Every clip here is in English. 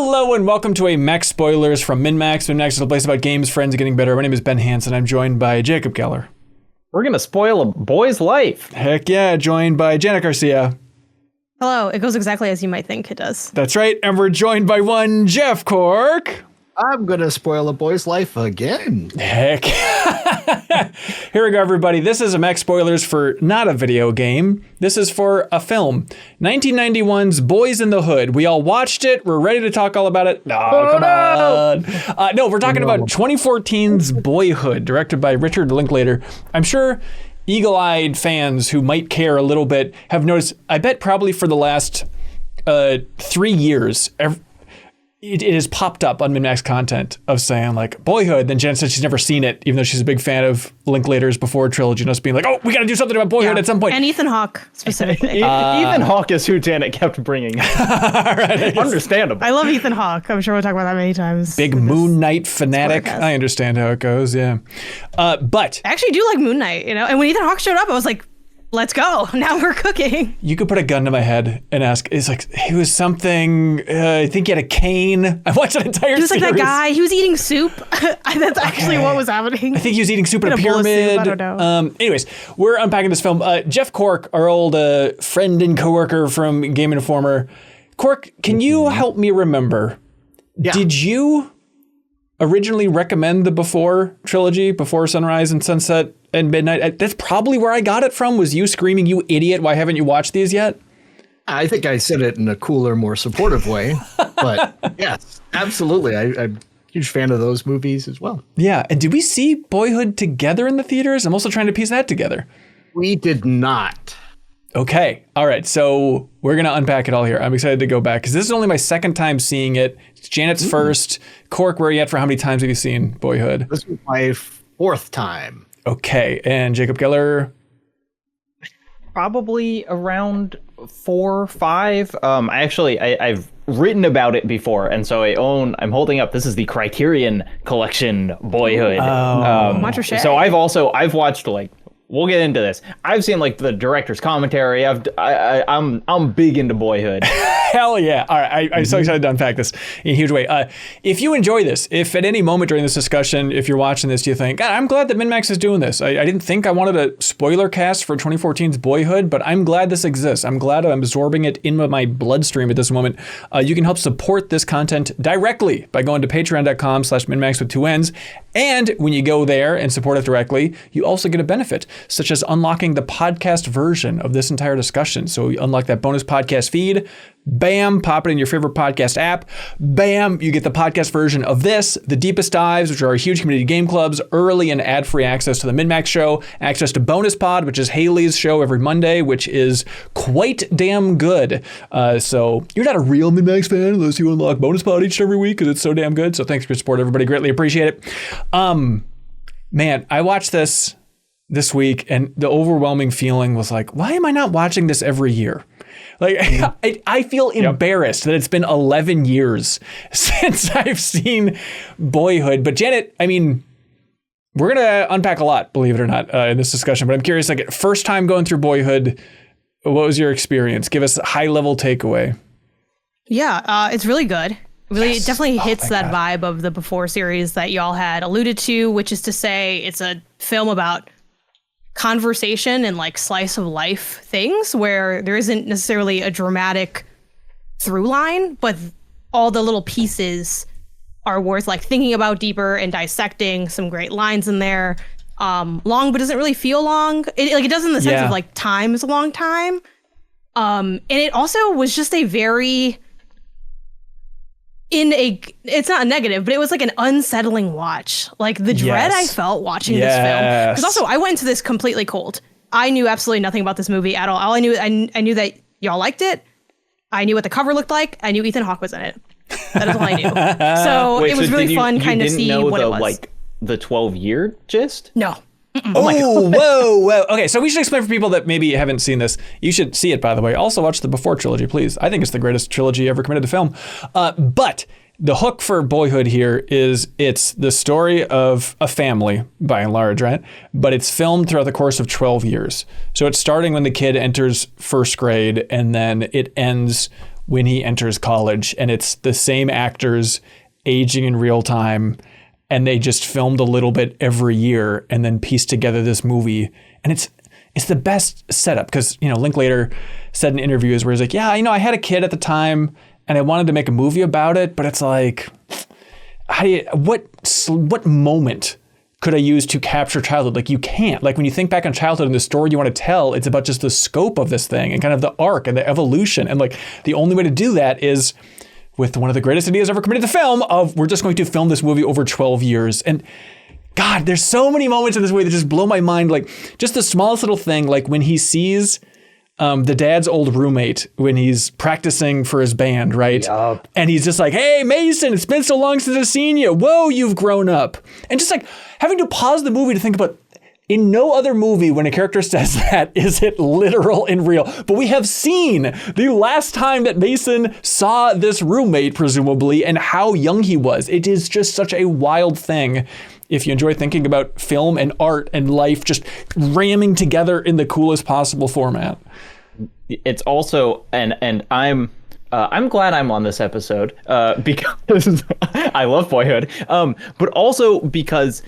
Hello and welcome to a Max Spoilers from MinnMax. MinnMax is a place about games, friends, and getting better. My name is Ben Hansen. I'm joined by Jacob Geller. We're going to spoil a boy's life. Heck yeah, joined by Janet Garcia. Hello, it goes exactly as you might think it does. That's right, and we're joined by one Jeff Cork. I'm going to spoil a boy's life again. Heck. Here we go, everybody. This is a Max Spoilers for not a video game. This is for a film. 1991's Boys in the Hood. We all watched it. We're ready to talk all about it. No, come on. No, we're talking about 2014's Boyhood, directed by Richard Linklater. I'm sure eagle-eyed fans who might care a little bit have noticed, I bet probably for the last 3 years, it has popped up on MinnMax content of saying like Boyhood. Then Jen said she's never seen it, even though she's a big fan of Linklater's Before trilogy, just being like, oh, we got to do something about Boyhood at some point. And Ethan Hawke specifically. Ethan Hawke is who Janet kept bringing. Right, Understandable. I love Ethan Hawke. I'm sure we'll talk about that many times. Big Moon Knight fanatic. I understand how it goes, yeah. But I actually do like Moon Knight, you know? And when Ethan Hawke showed up, I was like, let's go. Now we're cooking. You could put a gun to my head and ask, it's like, he was something, I think he had a cane. I watched an entire series. He was like that guy. He was eating soup. That's actually what was happening. I think he was eating soup in a Soup, pyramid. I don't know. Anyways, we're unpacking this film. Jeff Cork, our old friend and coworker from Game Informer. Cork, can you help me remember? Yeah. Did you originally recommend the Before trilogy, Before Sunrise and Sunset and Midnight? That's probably where I got it from, was you screaming, you idiot, why haven't you watched these yet? I think I said it in a cooler, more supportive way. But yes, absolutely. I'm a huge fan of those movies as well. Yeah. And did we see Boyhood together in the theaters? I'm also trying to piece that together. We did not. Okay. All right. So we're going to unpack it all here. I'm excited to go back because this is only my second time seeing it. It's Janet's first. Cork, where are you at for how many times have you seen Boyhood? This was my fourth time. Okay. And Jacob Geller? Probably around 4 or 5. I've written about it before, and so I'm holding up, this is the Criterion Collection Boyhood. Watch your share. So I've watched, like, we'll get into this. I've seen like the director's commentary. I'm big into Boyhood. Hell yeah. All right. I'm so excited to unpack this in a huge way. If you enjoy this, if at any moment during this discussion, if you're watching this, you think, God, I'm glad that MinnMax is doing this. I didn't think I wanted a spoiler cast for 2014's Boyhood, but I'm glad this exists. I'm glad I'm absorbing it into my bloodstream at this moment. You can help support this content directly by going to patreon.com/MinnMax with 2 N's. And when you go there and support it directly, you also get a benefit, such as unlocking the podcast version of this entire discussion. So you unlock that bonus podcast feed, bam, pop it in your favorite podcast app, bam, you get the podcast version of this, the Deepest Dives, which are our huge community game clubs, early and ad-free access to the MinnMax show, access to Bonus Pod, which is Haley's show every Monday, which is quite damn good. So you're not a real MinnMax fan unless you unlock Bonus Pod each and every week because it's so damn good. So thanks for your support, everybody. Greatly appreciate it. Man, I watched this week and the overwhelming feeling was like, why am I not watching this every year? Like, I feel embarrassed that it's been 11 years since I've seen Boyhood. But Janet, I mean, we're going to unpack a lot, believe it or not, in this discussion. But I'm curious, like, first time going through Boyhood, what was your experience? Give us a high-level takeaway. Yeah, it's really good. Really, It definitely hits that vibe of the Before series that y'all had alluded to, which is to say it's a film about conversation and like slice of life things where there isn't necessarily a dramatic through line, but all the little pieces are worth like thinking about deeper and dissecting. Some great lines in there. Long, but doesn't really feel long. It does in the sense of like time is a long time. And it also was just a very it's not a negative, but it was like an unsettling watch. Like the dread I felt watching this film. Because also I went into this completely cold. I knew absolutely nothing about this movie at all. All I knew, I knew that y'all liked it. I knew what the cover looked like. I knew Ethan Hawke was in it. That is all I knew. So it was really fun kind of see what it was. Like the 12-year gist? No. Whoa. Okay, so we should explain for people that maybe haven't seen this. You should see it, by the way. Also watch the Before trilogy, please. I think it's the greatest trilogy ever committed to film. But the hook for Boyhood here is it's the story of a family, by and large, right? But it's filmed throughout the course of 12 years. So it's starting when the kid enters first grade, and then it ends when he enters college, and it's the same actors aging in real time, and they just filmed a little bit every year and then pieced together this movie. And it's the best setup because, Linklater said in interviews where he's like, yeah, I had a kid at the time and I wanted to make a movie about it, but it's like, what moment could I use to capture childhood? Like, you can't. Like, when you think back on childhood and the story you want to tell, it's about just the scope of this thing and kind of the arc and the evolution. And like, the only way to do that is with one of the greatest ideas ever committed to film of, we're just going to film this movie over 12 years. And God, there's so many moments in this movie that just blow my mind. Like, just the smallest little thing, like when he sees the dad's old roommate when he's practicing for his band, right? Yep. And he's just like, hey, Mason, it's been so long since I've seen you. Whoa, you've grown up. And just like having to pause the movie to think about, in no other movie when a character says that is it literal and real. But we have seen the last time that Mason saw this roommate, presumably, and how young he was. It is just such a wild thing. If you enjoy thinking about film and art and life just ramming together in the coolest possible format. It's also, and I'm glad I'm on this episode because I love Boyhood, but also because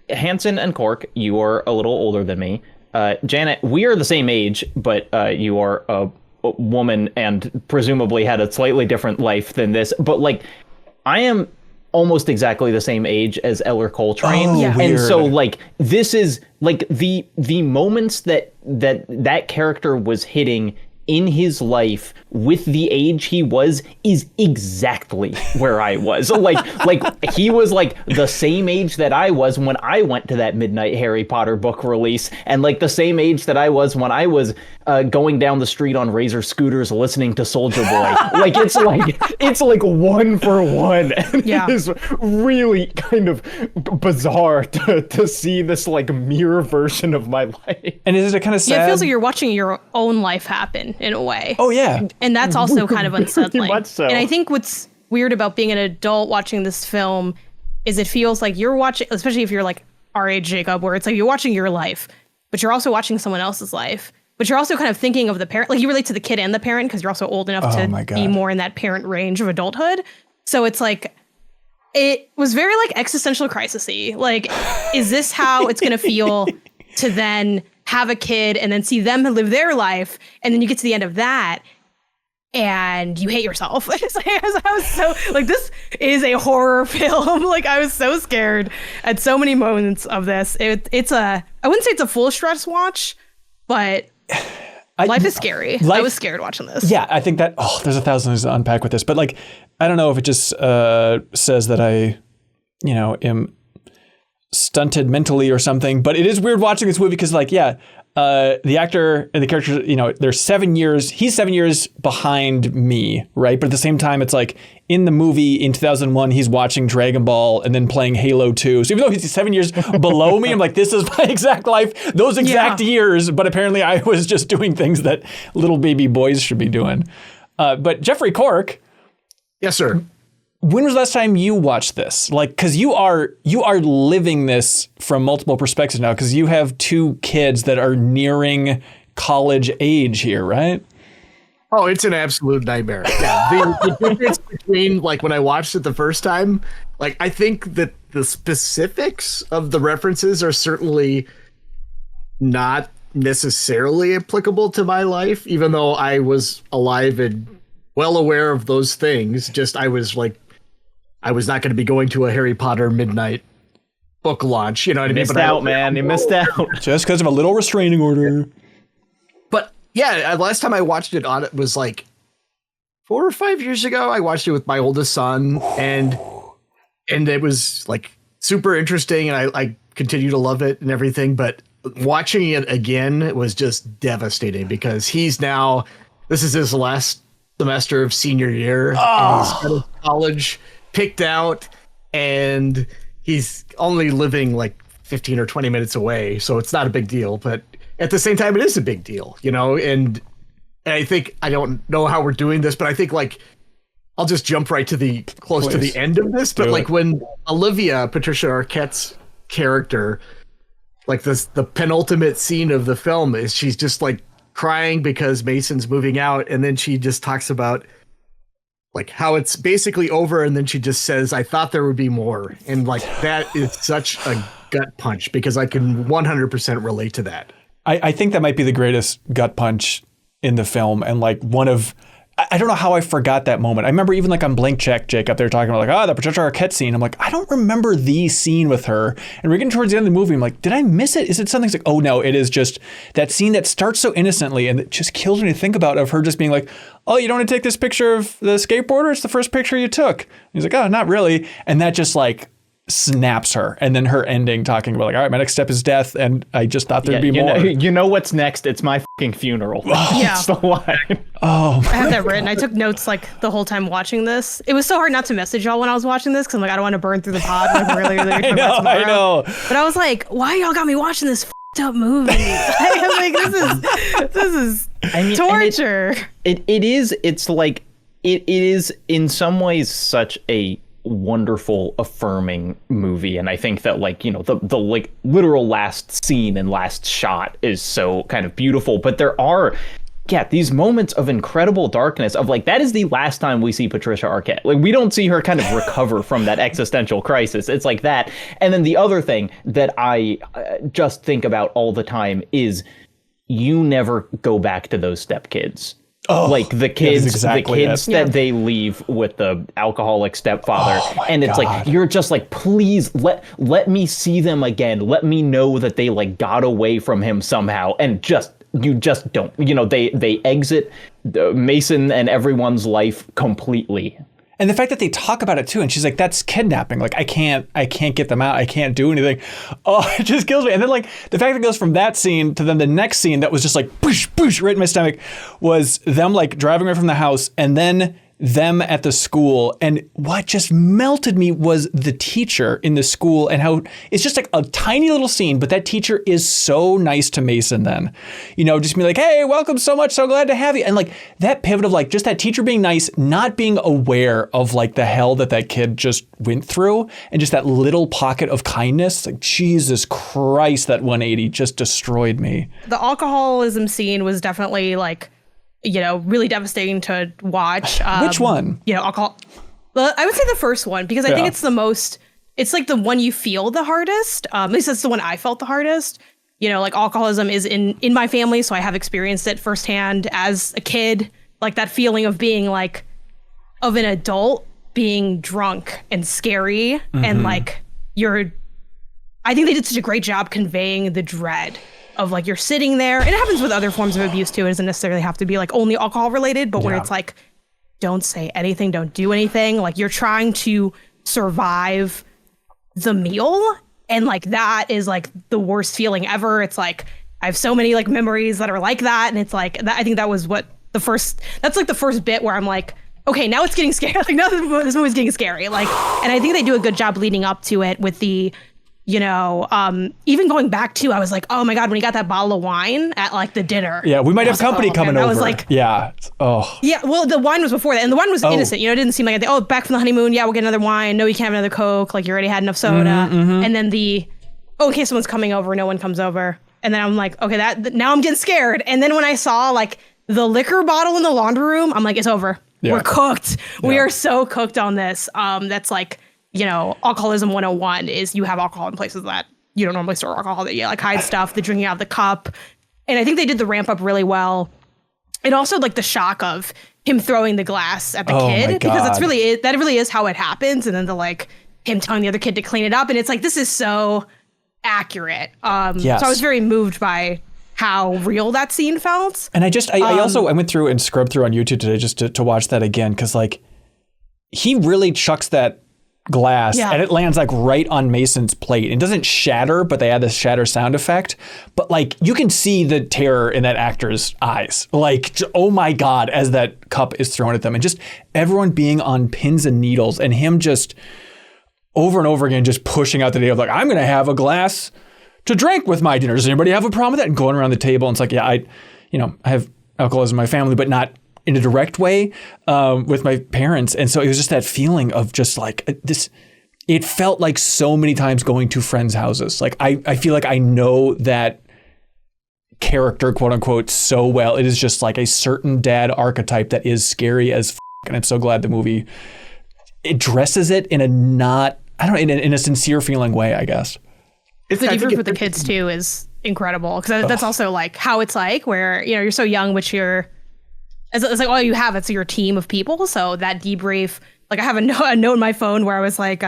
Hanson and Cork, you are a little older than me. Janet, we are the same age, but you are a woman and presumably had a slightly different life than this. But like, I am almost exactly the same age as Eller Coltrane. Oh, yeah. And so like, this is like the moments that character was hitting in his life with the age he was is exactly where I was. Like he was like the same age that I was when I went to that midnight Harry Potter book release, and like the same age that I was when I was going down the street on Razor scooters listening to Soulja Boy. Like it's like one for one. And yeah. It is really kind of bizarre to see this like mirror version of my life. And is it kind of sad? Yeah, it feels like you're watching your own life happen in a way. Oh yeah. And that's also kind of unsettling. Much so. And I think what's weird about being an adult watching this film is it feels like you're watching, especially if you're like our age, Jacob, where it's like you're watching your life, but you're also watching someone else's life. But you're also kind of thinking of the parent, like you relate to the kid and the parent because you're also old enough to be more in that parent range of adulthood. So it's like, it was very like existential crisis-y. Like, is this how it's going to feel to then have a kid and then see them live their life, and then you get to the end of that and you hate yourself? It's like, I was so like, this is a horror film. Like, I was so scared at so many moments of this. It's I wouldn't say it's a full stress watch, but life is scary. I was scared watching this. Yeah, I think that there's 1,000 things to unpack with this, but like, I don't know if it just says that I, am stunted mentally or something, but it is weird watching this movie because like, the actor and the character, they're 7 years, he's 7 years behind me, right? But at the same time, it's like in the movie in 2001, he's watching Dragon Ball and then playing Halo 2. So even though he's 7 years below me, I'm like, this is my exact life, those exact years. But apparently I was just doing things that little baby boys should be doing. But Jeffrey Cork. Yes, sir. When was the last time you watched this? Like, because you are living this from multiple perspectives now, because you have two kids that are nearing college age here, right? Oh, it's an absolute nightmare. Yeah, the difference between like when I watched it the first time, like I think that the specifics of the references are certainly not necessarily applicable to my life, even though I was alive and well aware of those things. Just I was not going to be going to a Harry Potter midnight book launch. You know what I mean? Missed out, man. You missed out. Just because of a little restraining order. But yeah, last time I watched it on it was like 4 or 5 years ago. I watched it with my oldest son, and it was like super interesting, and I continue to love it and everything. But watching it again was just devastating because this is his last semester of senior year, and he's got his college picked out, and he's only living like 15 or 20 minutes away, so it's not a big deal, but at the same time it is a big deal, and I think, I don't know how we're doing this, but I think like I'll just jump right to the to the end of this. But like when Olivia, Patricia Arquette's character, like the penultimate scene of the film is she's just like crying because Mason's moving out, and then she just talks about like how it's basically over, and then she just says, I thought there would be more. And like that is such a gut punch because I can 100% relate to that. I think that might be the greatest gut punch in the film, and like one of, I don't know how I forgot that moment. I remember even like on Blank Check, Jake up there talking about like, the Patricia Arquette scene. I'm like, I don't remember the scene with her. And we're getting towards the end of the movie. I'm like, did I miss it? Is it something like, oh no, it is just that scene that starts so innocently and it just kills me to think about, of her just being like, oh, you don't want to take this picture of the skateboarder? It's the first picture you took. And he's like, oh, not really. And that just like snaps her. And then her ending talking about like, all right, my next step is death. And I just thought there'd be more. You know what's next? It's my fucking funeral. That's the line. Oh, I have that written. I took notes like the whole time watching this. It was so hard not to message y'all when I was watching this because I'm like, I don't want to burn through the pod. Like, really I know. But I was like, why y'all got me watching this up movie? I'm like, this is torture. It is. It's like it is in some ways such a wonderful, affirming movie, and I think that like, you know, the like literal last scene and last shot is so kind of beautiful, but there are these moments of incredible darkness of like, that is the last time we see Patricia Arquette. Like, we don't see her kind of recover from that existential crisis. It's like that. And then the other thing that I just think about all the time is you never go back to those stepkids. Oh, like the kids, that they leave with the alcoholic stepfather. And it's like, you're just like, please let me see them again. Let me know that they like got away from him somehow. And you just don't, you know, they exit Mason and everyone's life completely. And the fact that they talk about it too, and she's like, that's kidnapping. Like, I can't get them out. I can't do anything. Oh, it just kills me. And then like the fact that it goes from that scene to then the next scene that was just like, boosh, boosh, right in my stomach, was them like driving away from the house and then them at the school. And what just melted me was the teacher in the school and how it's just like a tiny little scene, but that teacher is so nice to Mason then, you know, just be like, hey, welcome so much. So glad to have you. And like that pivot of like just that teacher being nice, not being aware of like the hell that kid just went through, and just that little pocket of kindness. Like, Jesus Christ, that 180 just destroyed me. The alcoholism scene was definitely like, you know, really devastating to watch. Which one? You know, alcohol. Well, I would say the first one, because I think it's the most, it's like the one you feel the hardest. At least that's the one I felt the hardest. You know, like alcoholism is in my family, so I have experienced it firsthand as a kid. Like that feeling of being like, of an adult being drunk and scary, and like I think they did such a great job conveying the dread of like, you're sitting there, and it happens with other forms of abuse too. It doesn't necessarily have to be like only alcohol related, but where it's like, don't say anything, don't do anything. Like, you're trying to survive the meal. And like, that is like the worst feeling ever. It's like, I have so many like memories that are like that. And it's like, I think that was what that's like the first bit where I'm like, okay, now it's getting scary. Like, now this movie's getting scary. Like, and I think they do a good job leading up to it with the, you know, even going back to, I was like, oh my God, when he got that bottle of wine at like the dinner. Yeah, we might have company coming over. I was like, yeah. Oh. Yeah, well, the wine was before that, and the wine was innocent. You know, it didn't seem like, back from the honeymoon, yeah, we'll get another wine. No, you can't have another Coke. Like, you already had enough soda. And then in case someone's coming over, no one comes over. And then I'm like, okay, now I'm getting scared. And then when I saw like the liquor bottle in the laundry room, I'm like, it's over. Yeah. We're cooked. Yeah. We are so cooked on this. That's like, you know, alcoholism 101 is you have alcohol in places that you don't normally store alcohol, that you like hide stuff, the drinking out of the cup. And I think they did the ramp up really well. And also like the shock of him throwing the glass at the kid, because that really is how it happens. And then him telling the other kid to clean it up. And it's like, this is so accurate. Yes. So I was very moved by how real that scene felt. And I also went through and scrubbed through on YouTube today just to watch that again. Cause like he really chucks that glass and it lands like right on Mason's plate. It doesn't shatter, but they add this shatter sound effect. But like you can see the terror in that actor's eyes. Like, oh my God, as that cup is thrown at them, and just everyone being on pins and needles, and him just over and over again just pushing out the idea of like, I'm gonna have a glass to drink with my dinner. Does anybody have a problem with that? And going around the table, and it's like, yeah, I have alcoholism in my family, but not in a direct way with my parents. And so it was just that feeling of just like this, it felt like so many times going to friends' houses. Like I feel like I know that character, quote unquote, so well. It is just like a certain dad archetype that is scary as and I'm so glad the movie addresses it in a in a sincere feeling way, I guess. The debrief with the kids too is incredible, because that's also like how it's like where, you know, you're so young, but it's like all you have, it's your team of people. So that debrief, like I have a note in my phone where I was like,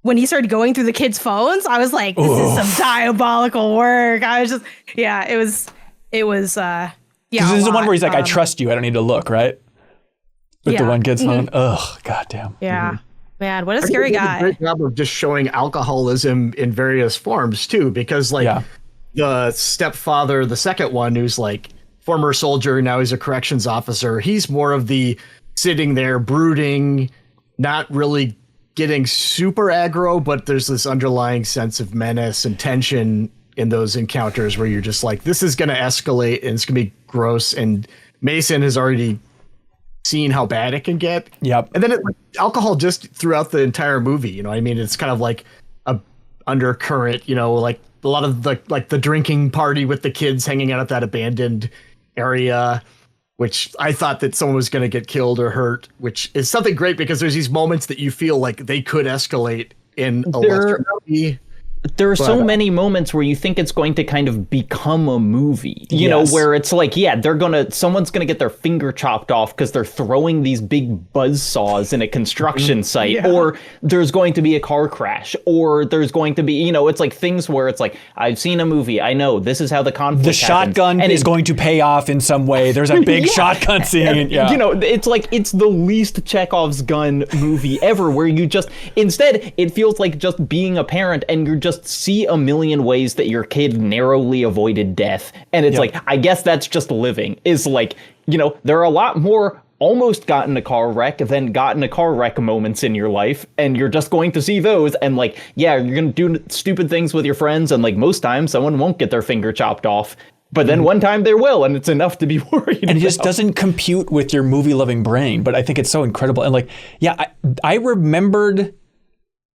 when he started going through the kids' phones, I was like, this is some diabolical work. I was just, it was, yeah. This is the one where he's like, I trust you, I don't need to look, right? With the one kid's phone. Ugh, goddamn. Yeah. Man, what a scary guy. Did a great job of just showing alcoholism in various forms too, because like the stepfather, the second one, who's like former soldier, now he's a corrections officer. He's more of the sitting there brooding, not really getting super aggro, but there's this underlying sense of menace and tension in those encounters where you're just like, this is going to escalate and it's going to be gross. And Mason has already seen how bad it can get. Yep. And then alcohol just throughout the entire movie, you know, I mean, it's kind of like a undercurrent, you know, like a lot of the drinking party with the kids hanging out at that abandoned area, which I thought that someone was going to get killed or hurt, which is something great because there's these moments that you feel like they could escalate in a lesser movie. There are so many moments where you think it's going to kind of become a movie, you know, where it's like, someone's going to get their finger chopped off because they're throwing these big buzz saws in a construction site, or there's going to be a car crash, or there's going to be, you know, it's like things where it's like, I've seen a movie, I know this is how the conflict happens. Shotgun is going to pay off in some way. There's a big shotgun scene. You know, it's like, it's the least Chekhov's gun movie ever, where you just, instead, it feels like just being a parent and you're just see a million ways that your kid narrowly avoided death. And it's like, I guess that's just living. Is like, you know, there are a lot more almost got in a car wreck than got in a car wreck moments in your life. And you're just going to see those. And like, yeah, you're going to do stupid things with your friends. And like most times someone won't get their finger chopped off. But then one time they will, and it's enough to be worried And it just doesn't compute with your movie-loving brain. But I think it's so incredible. And like, I remembered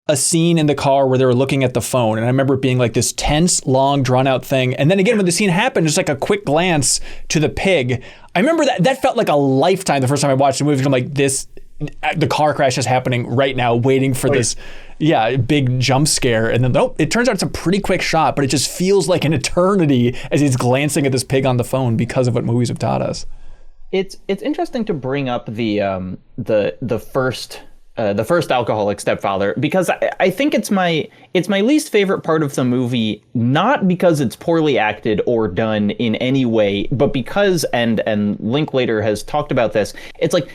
a scene in the car where they were looking at the phone. And I remember it being like this tense, long, drawn-out thing. And then again, when the scene happened, just like a quick glance to the pig. I remember that felt like a lifetime the first time I watched the movie. I'm like, the car crash is happening right now, waiting for this big jump scare. And then, it turns out it's a pretty quick shot, but it just feels like an eternity as he's glancing at this pig on the phone because of what movies have taught us. It's interesting to bring up the first alcoholic stepfather, because I think it's my least favorite part of the movie, not because it's poorly acted or done in any way, but because, and Linklater has talked about this, it's like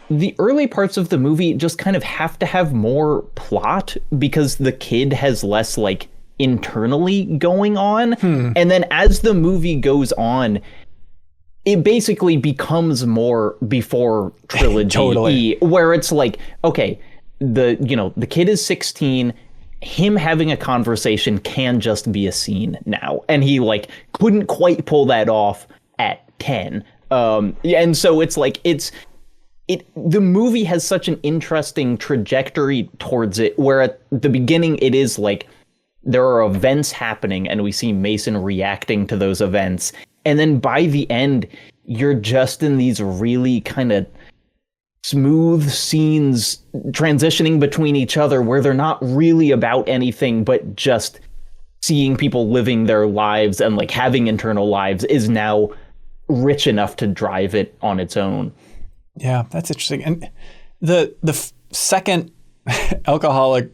the early parts of the movie just kind of have to have more plot because the kid has less like internally going on. And then as the movie goes on, it basically becomes more before trilogy Totally. Where it's like, okay, the kid is 16, him having a conversation can just be a scene now, and he like couldn't quite pull that off at 10. And so it's like the movie has such an interesting trajectory towards it, where at the beginning it is like there are events happening and we see Mason reacting to those events. And then by the end, you're just in these really kind of smooth scenes transitioning between each other where they're not really about anything, but just seeing people living their lives and like having internal lives is now rich enough to drive it on its own. Yeah, that's interesting. And the second alcoholic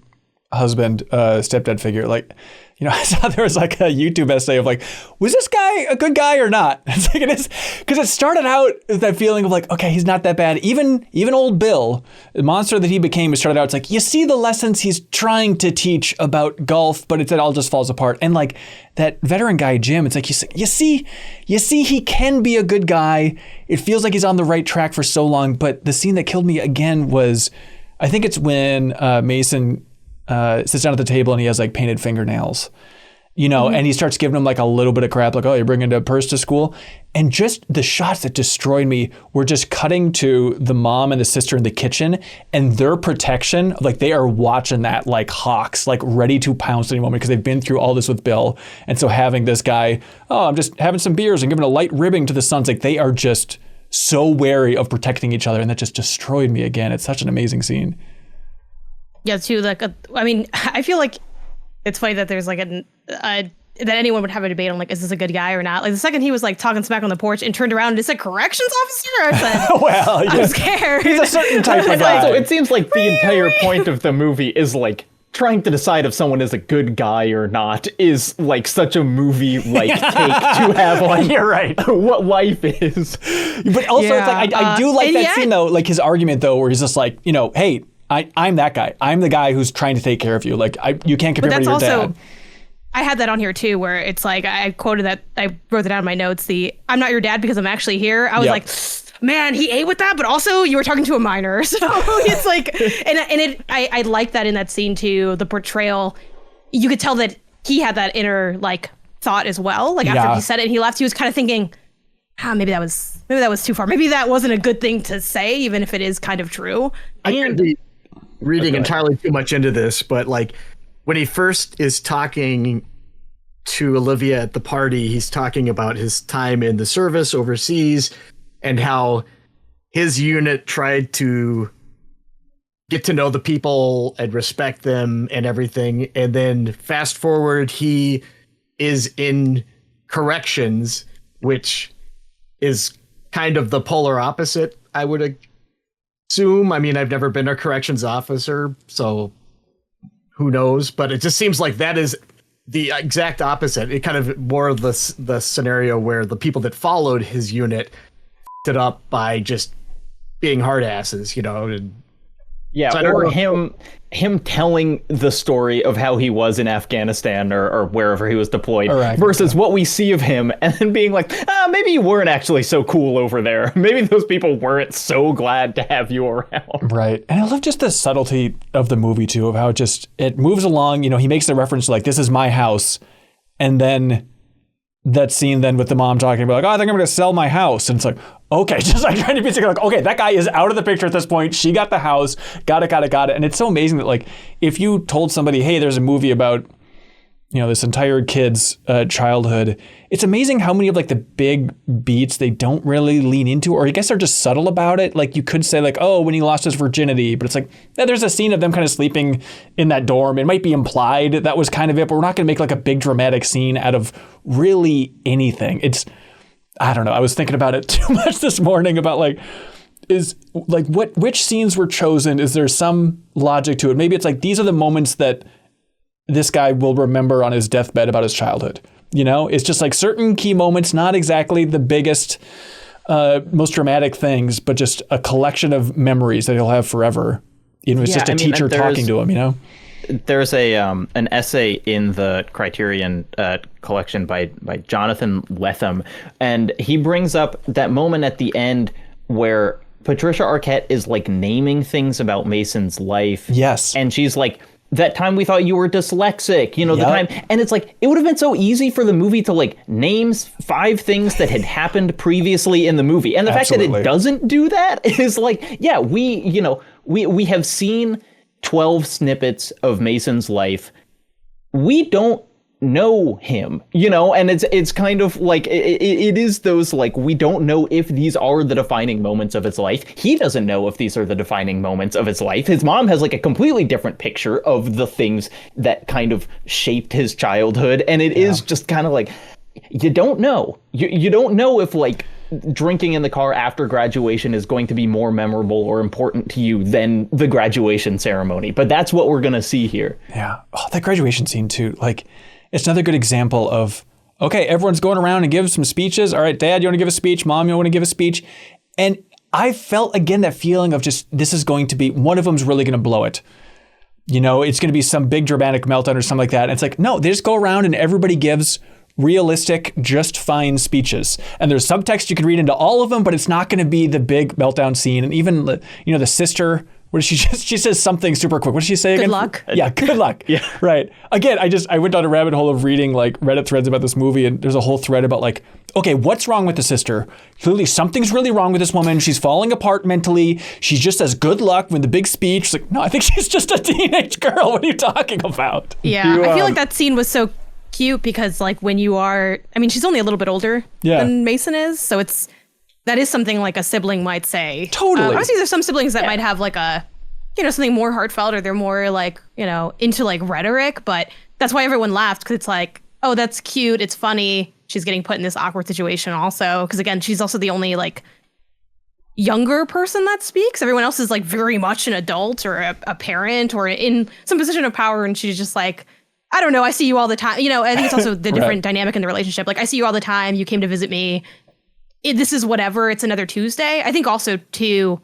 husband, stepdad figure, like, you know, I saw there was like a YouTube essay of like, was this guy a good guy or not? It's like, it is, because it started out with that feeling of like, okay, he's not that bad. Even old Bill, the monster that he became, started out, it's like, you see the lessons he's trying to teach about golf, but it all just falls apart. And like that veteran guy, Jim, it's like, you see he can be a good guy. It feels like he's on the right track for so long. But the scene that killed me again was, I think it's when Mason sits down at the table and he has like painted fingernails. and he starts giving him like a little bit of crap, like, oh, you're bringing a purse to school. And just the shots that destroyed me were just cutting to the mom and the sister in the kitchen and their protection. Like they are watching that like hawks, like ready to pounce any moment because they've been through all this with Bill. And so having this guy, oh, I'm just having some beers and giving a light ribbing to the sons. Like they are just so wary of protecting each other. And that just destroyed me again. It's such an amazing scene. Yeah, too. Like, I feel like it's funny that there's like that anyone would have a debate on like, is this a good guy or not? Like the second he was like talking smack on the porch and turned around and just said corrections officer, I said, well, yeah. I'm scared. He's a certain type of guy. So it seems like the entire point of the movie is like trying to decide if someone is a good guy or not is like such a movie like take to have like you're right. what life is. But also it's like I do like that scene though, like his argument though, where he's just like, hey, I'm that guy. I'm the guy who's trying to take care of you. Like you can't compare me to your dad. I had that on here too, where it's like I quoted that, I wrote it down in my notes. I'm not your dad because I'm actually here. I was like, man, he ate with that, but also you were talking to a minor, so it's like, I like that in that scene too. The portrayal, you could tell that he had that inner like thought as well. Like after he said it, and he left. He was kind of thinking, maybe that was too far. Maybe that wasn't a good thing to say, even if it is kind of true. I could be reading entirely too much into this, but like, when he first is talking to Olivia at the party, he's talking about his time in the service overseas and how his unit tried to get to know the people and respect them and everything. And then fast forward, he is in corrections, which is kind of the polar opposite, I would assume. I mean, I've never been a corrections officer, so who knows? But it just seems like that is the exact opposite. It kind of more of the scenario where the people that followed his unit f***ed it up by just being hard asses, And, yeah, so or him telling the story of how he was in Afghanistan or wherever he was deployed versus what we see of him and then being like, maybe you weren't actually so cool over there. Maybe those people weren't so glad to have you around. Right. And I love just the subtlety of the movie too, of how it moves along. He makes the reference to like, this is my house. And then that scene then with the mom talking about like, oh, I think I'm going to sell my house. And it's like, okay, just like trying to be like, okay, that guy is out of the picture at this point. She got the house, got it. And it's so amazing that like, if you told somebody, hey, there's a movie about, this entire kid's childhood, it's amazing how many of like the big beats they don't really lean into, or I guess they're just subtle about it. Like you could say like, oh, when he lost his virginity, but it's like, there's a scene of them kind of sleeping in that dorm. It might be implied that was kind of it, but we're not going to make like a big dramatic scene out of really anything. I don't know. I was thinking about it too much this morning about like, which scenes were chosen? Is there some logic to it? Maybe it's like, these are the moments that this guy will remember on his deathbed about his childhood. It's just like certain key moments, not exactly the biggest, most dramatic things, but just a collection of memories that he'll have forever. It's just a teacher talking to him, There's an essay in the Criterion collection by Jonathan Lethem, and he brings up that moment at the end where Patricia Arquette is like naming things about Mason's life. Yes. And she's like, that time we thought you were dyslexic, the time. And it's like, it would have been so easy for the movie to like name 5 things that had happened previously in the movie. And the fact that it doesn't do that is like, yeah, we have seen 12 snippets of Mason's life. We don't know him, and it's kind of like it is those like, we don't know if these are the defining moments of his life. He doesn't know if these are the defining moments of his life. His mom has like a completely different picture of the things that kind of shaped his childhood, and it is just kind of like, you don't know. You don't know if like drinking in the car after graduation is going to be more memorable or important to you than the graduation ceremony. But that's what we're gonna see here. Yeah. Oh, that graduation scene too. Like, it's another good example of, okay, everyone's going around and give some speeches. All right, Dad, you want to give a speech? Mom, you want to give a speech? And I felt, again, that feeling of just, this is going to be, one of them's really going to blow it. It's going to be some big dramatic meltdown or something like that. And it's like, no, they just go around and everybody gives realistic, just fine speeches. And there's subtext you can read into all of them, but it's not going to be the big meltdown scene. And even, the sister Where she says something super quick. What does she say again? Good luck. Yeah, good luck. Yeah. Right. Again, I went down a rabbit hole of reading like Reddit threads about this movie, and there's a whole thread about like, okay, what's wrong with the sister? Clearly something's really wrong with this woman. She's falling apart mentally. She just says good luck when the big speech. It's like, no, I think she's just a teenage girl. What are you talking about? Yeah, I feel like that scene was so cute because like when you are, I mean, she's only a little bit older than Mason is, so that is something like a sibling might say. Totally. Obviously, there's some siblings that might have like a, something more heartfelt, or they're more like, into like rhetoric, but that's why everyone laughed, because it's like, oh, that's cute, it's funny, she's getting put in this awkward situation also, because again, she's also the only like younger person that speaks. Everyone else is like very much an adult or a parent or in some position of power, and she's just like, I don't know, I see you all the time. I think it's also the different dynamic in the relationship. Like, I see you all the time, you came to visit me. This is whatever, it's another Tuesday. I think also too,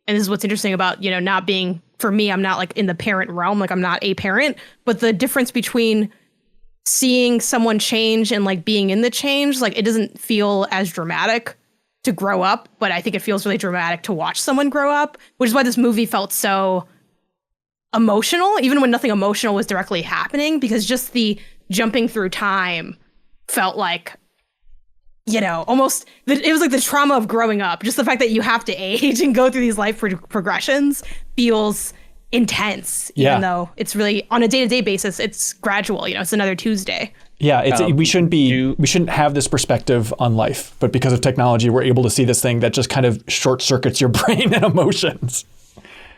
and this is what's interesting about, not being, for me, I'm not like in the parent realm, like I'm not a parent, but the difference between seeing someone change and like being in the change, like it doesn't feel as dramatic to grow up, but I think it feels really dramatic to watch someone grow up, which is why this movie felt so emotional, even when nothing emotional was directly happening, because just the jumping through time felt like, almost, it was like the trauma of growing up. Just the fact that you have to age and go through these life progressions feels intense, even though it's really on a day-to-day basis, it's gradual, it's another Tuesday. Yeah, we shouldn't have this perspective on life, but because of technology, we're able to see this thing that just kind of short circuits your brain and emotions.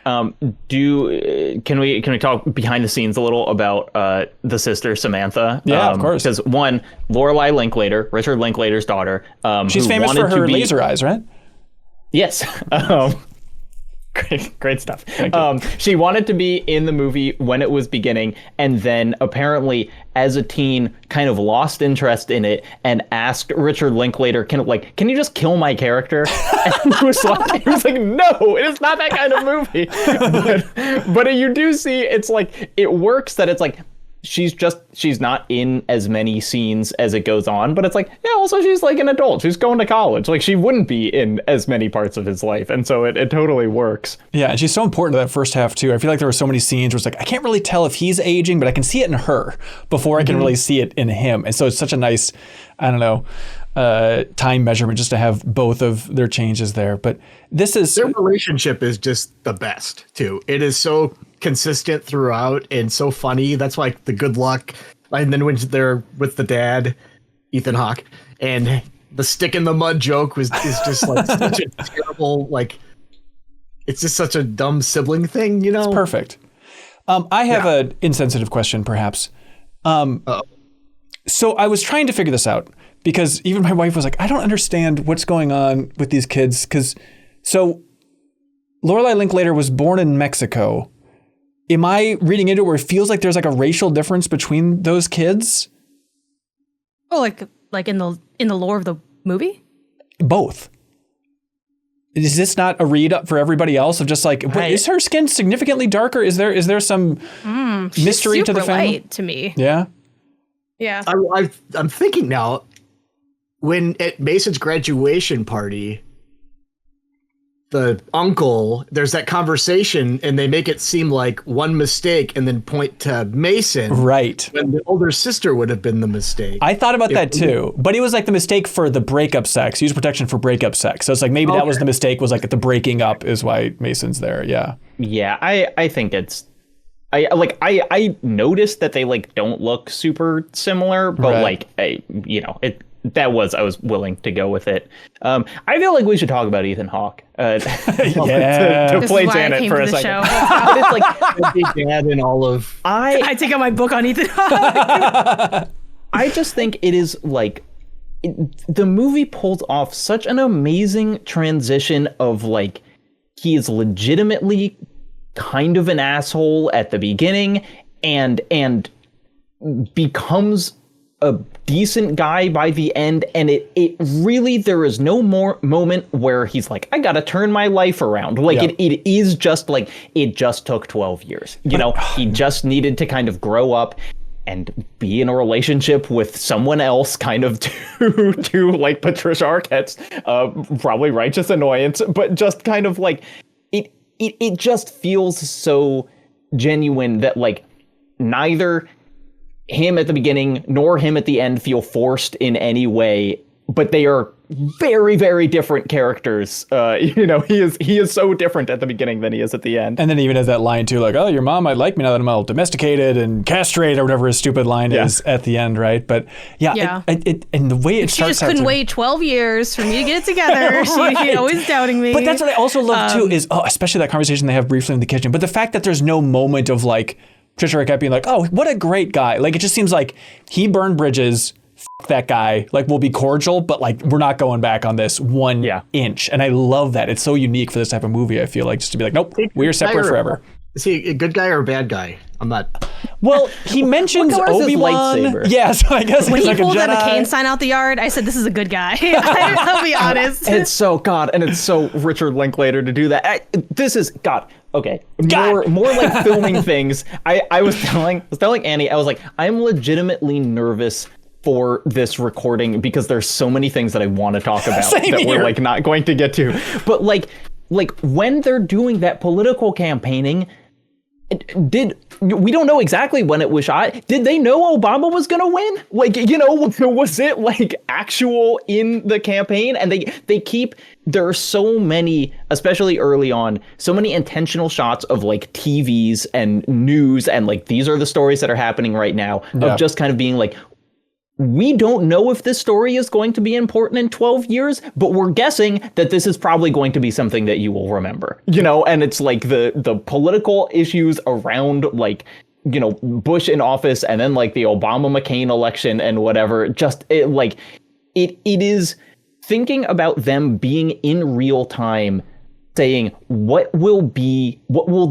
Can we talk behind the scenes a little about the sister Samantha? Yeah, of course. Because one, Lorelai Linklater, Richard Linklater's daughter, she's famous for her laser eyes, right? Yes. Great stuff. She wanted to be in the movie when it was beginning, and then apparently as a teen kind of lost interest in it and asked Richard Linklater, can you just kill my character? And he was like, no, it is not that kind of movie. But you do see, it's like, it works that it's like, she's not in as many scenes as it goes on, but it's like, yeah, also she's like an adult. She's going to college. Like, she wouldn't be in as many parts of his life. And so it totally works. Yeah, and she's so important to that first half too. I feel like there were so many scenes where it's like, I can't really tell if he's aging, but I can see it in her before I can really see it in him. And so it's such a nice, I don't know, time measurement just to have both of their changes there. But their relationship is just the best too. It is so consistent throughout and so funny. That's why the good luck, and then when they're with the dad, Ethan Hawke, and the stick in the mud joke is just like such a terrible, like, it's just such a dumb sibling thing, It's perfect. I have an insensitive question, perhaps. So I was trying to figure this out, because even my wife was like, I don't understand what's going on with these kids. So Lorelai Linklater was born in Mexico. Am I reading into it where it feels like there's like a racial difference between those kids? Oh, like in the lore of the movie? Both. Is this not a read up for everybody else of just like, is her skin significantly darker? Is there some mystery to the family? Light to me. Yeah. Yeah. I'm thinking now, when at Mason's graduation party, the uncle, there's that conversation and they make it seem like one mistake and then point to Mason. Right. When the older sister would have been the mistake. I thought about that too, but it was like the mistake for the breakup sex, use protection for breakup sex. So it's like, maybe that was the mistake, was like the breaking up is why Mason's there. Yeah. Yeah. I think it's, I noticed that they like don't look super similar, but I was willing to go with it. I feel like we should talk about Ethan Hawke to play Janet for a second. It's like big dad in all of. I take out my book on Ethan Hawke. I just think it is like the movie pulls off such an amazing transition of like, he is legitimately kind of an asshole at the beginning and becomes a decent guy by the end, and it really, there is no more moment where he's like, I gotta turn my life around. Like, it is just like, it just took 12 years. He just needed to kind of grow up and be in a relationship with someone else, kind of to like Patricia Arquette's probably righteous annoyance, but just kind of like, it just feels so genuine that like neither him at the beginning nor him at the end feel forced in any way, but they are very, very different characters. You know, he is so different at the beginning than he is at the end. And then he even has that line too, like, oh, your mom might like me now that I'm all domesticated and castrated or whatever his stupid line is at the end, right? But yeah. It and the way it she starts just couldn't wait 12 years for me to get it together. She's always doubting me. But that's what I also love too is, especially that conversation they have briefly in the kitchen, but the fact that there's no moment of like Patricia Arquette being like, oh, what a great guy. Like, it just seems like he burned bridges, that guy, like, we'll be cordial, but like, we're not going back on this 1 inch. And I love that. It's so unique for this type of movie, I feel like, just to be like, nope, we're separate forever. Is he a good guy or a bad guy? I'm not. Well, he mentions Obi-Wan. Yeah, so I guess when he's he like a pulled Jedi. that McCain sign out the yard, I said, this is a good guy. I'll be honest. It's so, God, and it's so Richard Linklater to do that. This is, God, okay. More like filming things. I was telling Annie, I was like, I'm legitimately nervous for this recording because there's so many things that I want to talk about that we're like not going to get to. But like when they're doing that political campaigning, we don't know exactly when it was shot. Did they know Obama was going to win? Like, you know, was it like actual in the campaign? And they keep, there are so many, especially early on, so many intentional shots of like TVs and news and like, these are the stories that are happening right now of just kind of being like, we don't know if this story is going to be important in 12 years, but we're guessing that this is probably going to be something that you will remember, you know, and it's like the political issues around like, you know, Bush in office and then like the Obama-McCain election and whatever, just it is thinking about them being in real time saying what will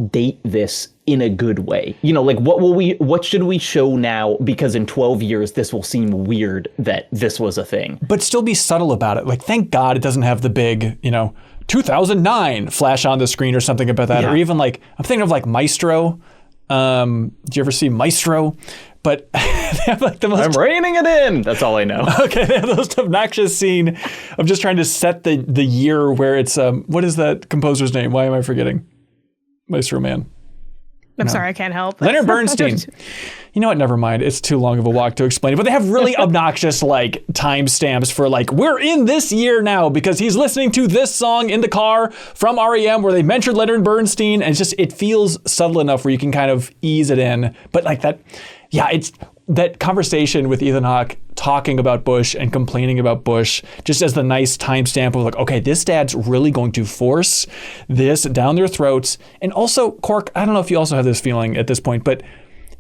date this in a good way, you know, like what should we show now, because in 12 years this will seem weird that this was a thing, but still be subtle about it. Like, thank God it doesn't have the big, you know, 2009 flash on the screen or something about that. Or even like, I'm thinking of like Maestro. Did you ever see Maestro? But they have like the most... I'm reining it in. That's all I know. Okay, they have the most obnoxious scene of just trying to set the year where it's, what is that composer's name? Why am I forgetting? Maestro Man. I'm sorry, I can't help. Leonard Bernstein. You know what? Never mind. It's too long of a walk to explain it. But they have really obnoxious like timestamps for like, we're in this year now because he's listening to this song in the car from REM where they mentioned Leonard Bernstein. And it's just, it feels subtle enough where you can kind of ease it in. But like that, yeah, it's that conversation with Ethan Hawke talking about Bush and complaining about Bush just as the nice timestamp of like, okay, this dad's really going to force this down their throats. And also, Cork, I don't know if you also have this feeling at this point, but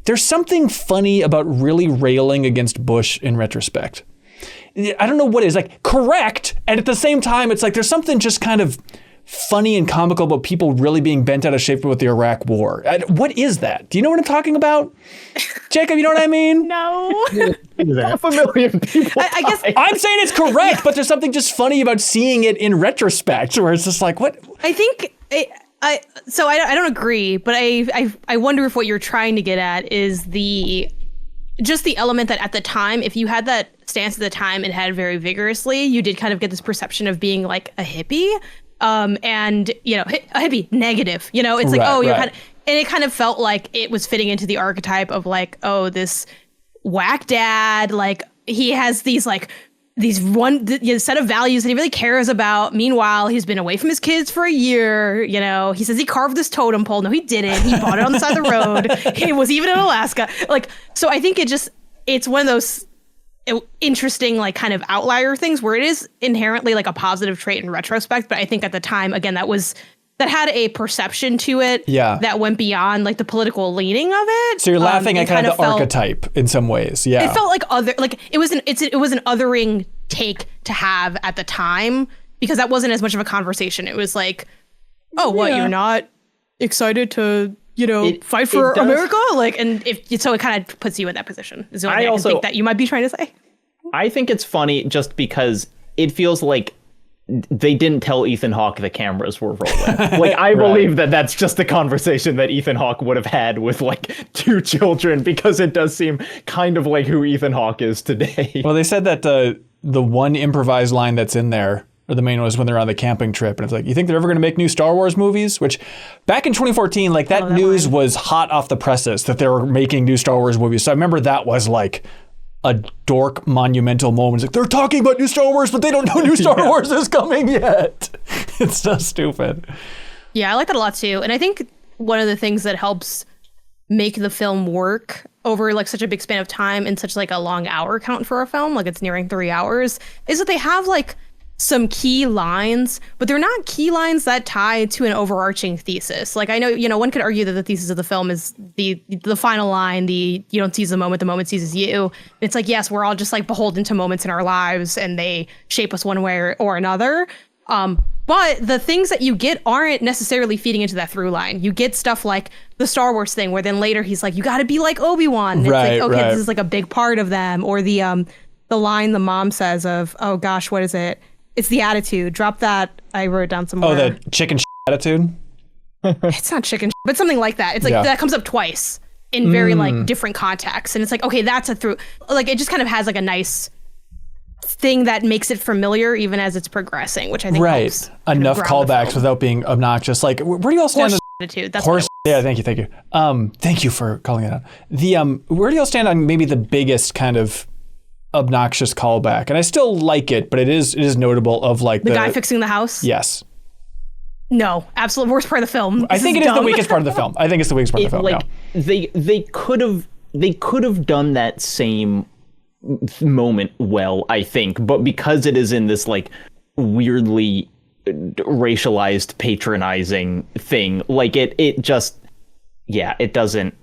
there's something funny about really railing against Bush in retrospect. I don't know what it is, like, correct. And at the same time, it's like there's something just kind of funny and comical about people really being bent out of shape with the Iraq War. What is that? Do you know what I'm talking about? Jacob, you know what I mean? No. Half a million people. I guess I'm saying it's correct, but there's something just funny about seeing it in retrospect where it's just like, what? I think I don't agree, but I wonder if what you're trying to get at is just the element that at the time, if you had that stance at the time and had it very vigorously, you did kind of get this perception of being like a hippie. And, you know, a hippie negative, you know, it's like, you're kind of, and it kind of felt like it was fitting into the archetype of like, oh, this whack dad, like he has these like, set of values that he really cares about. Meanwhile, he's been away from his kids for a year. You know, he says he carved this totem pole. No, he didn't. He bought it on the side of the road. He was even in Alaska. Like, so I think it's one of those interesting, like, kind of outlier things where it is inherently like a positive trait in retrospect. But I think at the time, again, that had a perception to it that went beyond like the political leaning of it. So you're laughing at kind of the archetype in some ways. Yeah. It felt like it was an othering take to have at the time, because that wasn't as much of a conversation. It was like, oh, what, you're not excited to, you know, fight for America? Like, and so it kind of puts you in that position. Is the only thing I think that you might be trying to say. I think it's funny just because it feels like they didn't tell Ethan Hawke the cameras were rolling. Like, I believe that that's just the conversation that Ethan Hawke would have had with like two children, because it does seem kind of like who Ethan Hawke is today. Well, they said that the one improvised line that's in there, or the main one is when they're on the camping trip, and it's like, you think they're ever going to make new Star Wars movies? Which back in 2014, like that news was hot off the presses that they were making new Star Wars movies. So I remember that was like a dork monumental moment. It's like, they're talking about new Star Wars, but they don't know new Star Wars is coming yet. It's so stupid. Yeah, I like that a lot too. And I think one of the things that helps make the film work over like such a big span of time and such like a long hour count for a film, like it's nearing 3 hours, is that they have like some key lines, but they're not key lines that tie to an overarching thesis. Like I know, one could argue that the thesis of the film is the final line, you don't seize the moment seizes you. It's like, yes, we're all just like beholden to moments in our lives and they shape us one way or another. But the things that you get aren't necessarily feeding into that through line. You get stuff like the Star Wars thing where then later he's like, you got to be like Obi-Wan. And right, it's like, okay, right. This is like a big part of them. Or the line the mom says of, oh gosh, what is it? It's the attitude. Drop that. I wrote it down somewhere. Oh, the chicken attitude? It's not chicken but something like that. It's like that comes up twice in very like different contexts. And it's like, okay, that's a through. Like it just kind of has like a nice thing that makes it familiar even as it's progressing, which I think helps enough callbacks without being obnoxious. Like, where do y'all stand? Attitude. That's Horse. Yeah, thank you. Thank you for calling it out. Where do y'all stand on maybe the biggest kind of obnoxious callback? And I still like it, but it is notable of like the guy fixing the house. Yes. No, absolute worst part of the film. I think it is the weakest part of the film. I think it's the weakest part of the film. Like they could have done that same moment well, I think, but because it is in this like weirdly racialized patronizing thing, like it just it doesn't.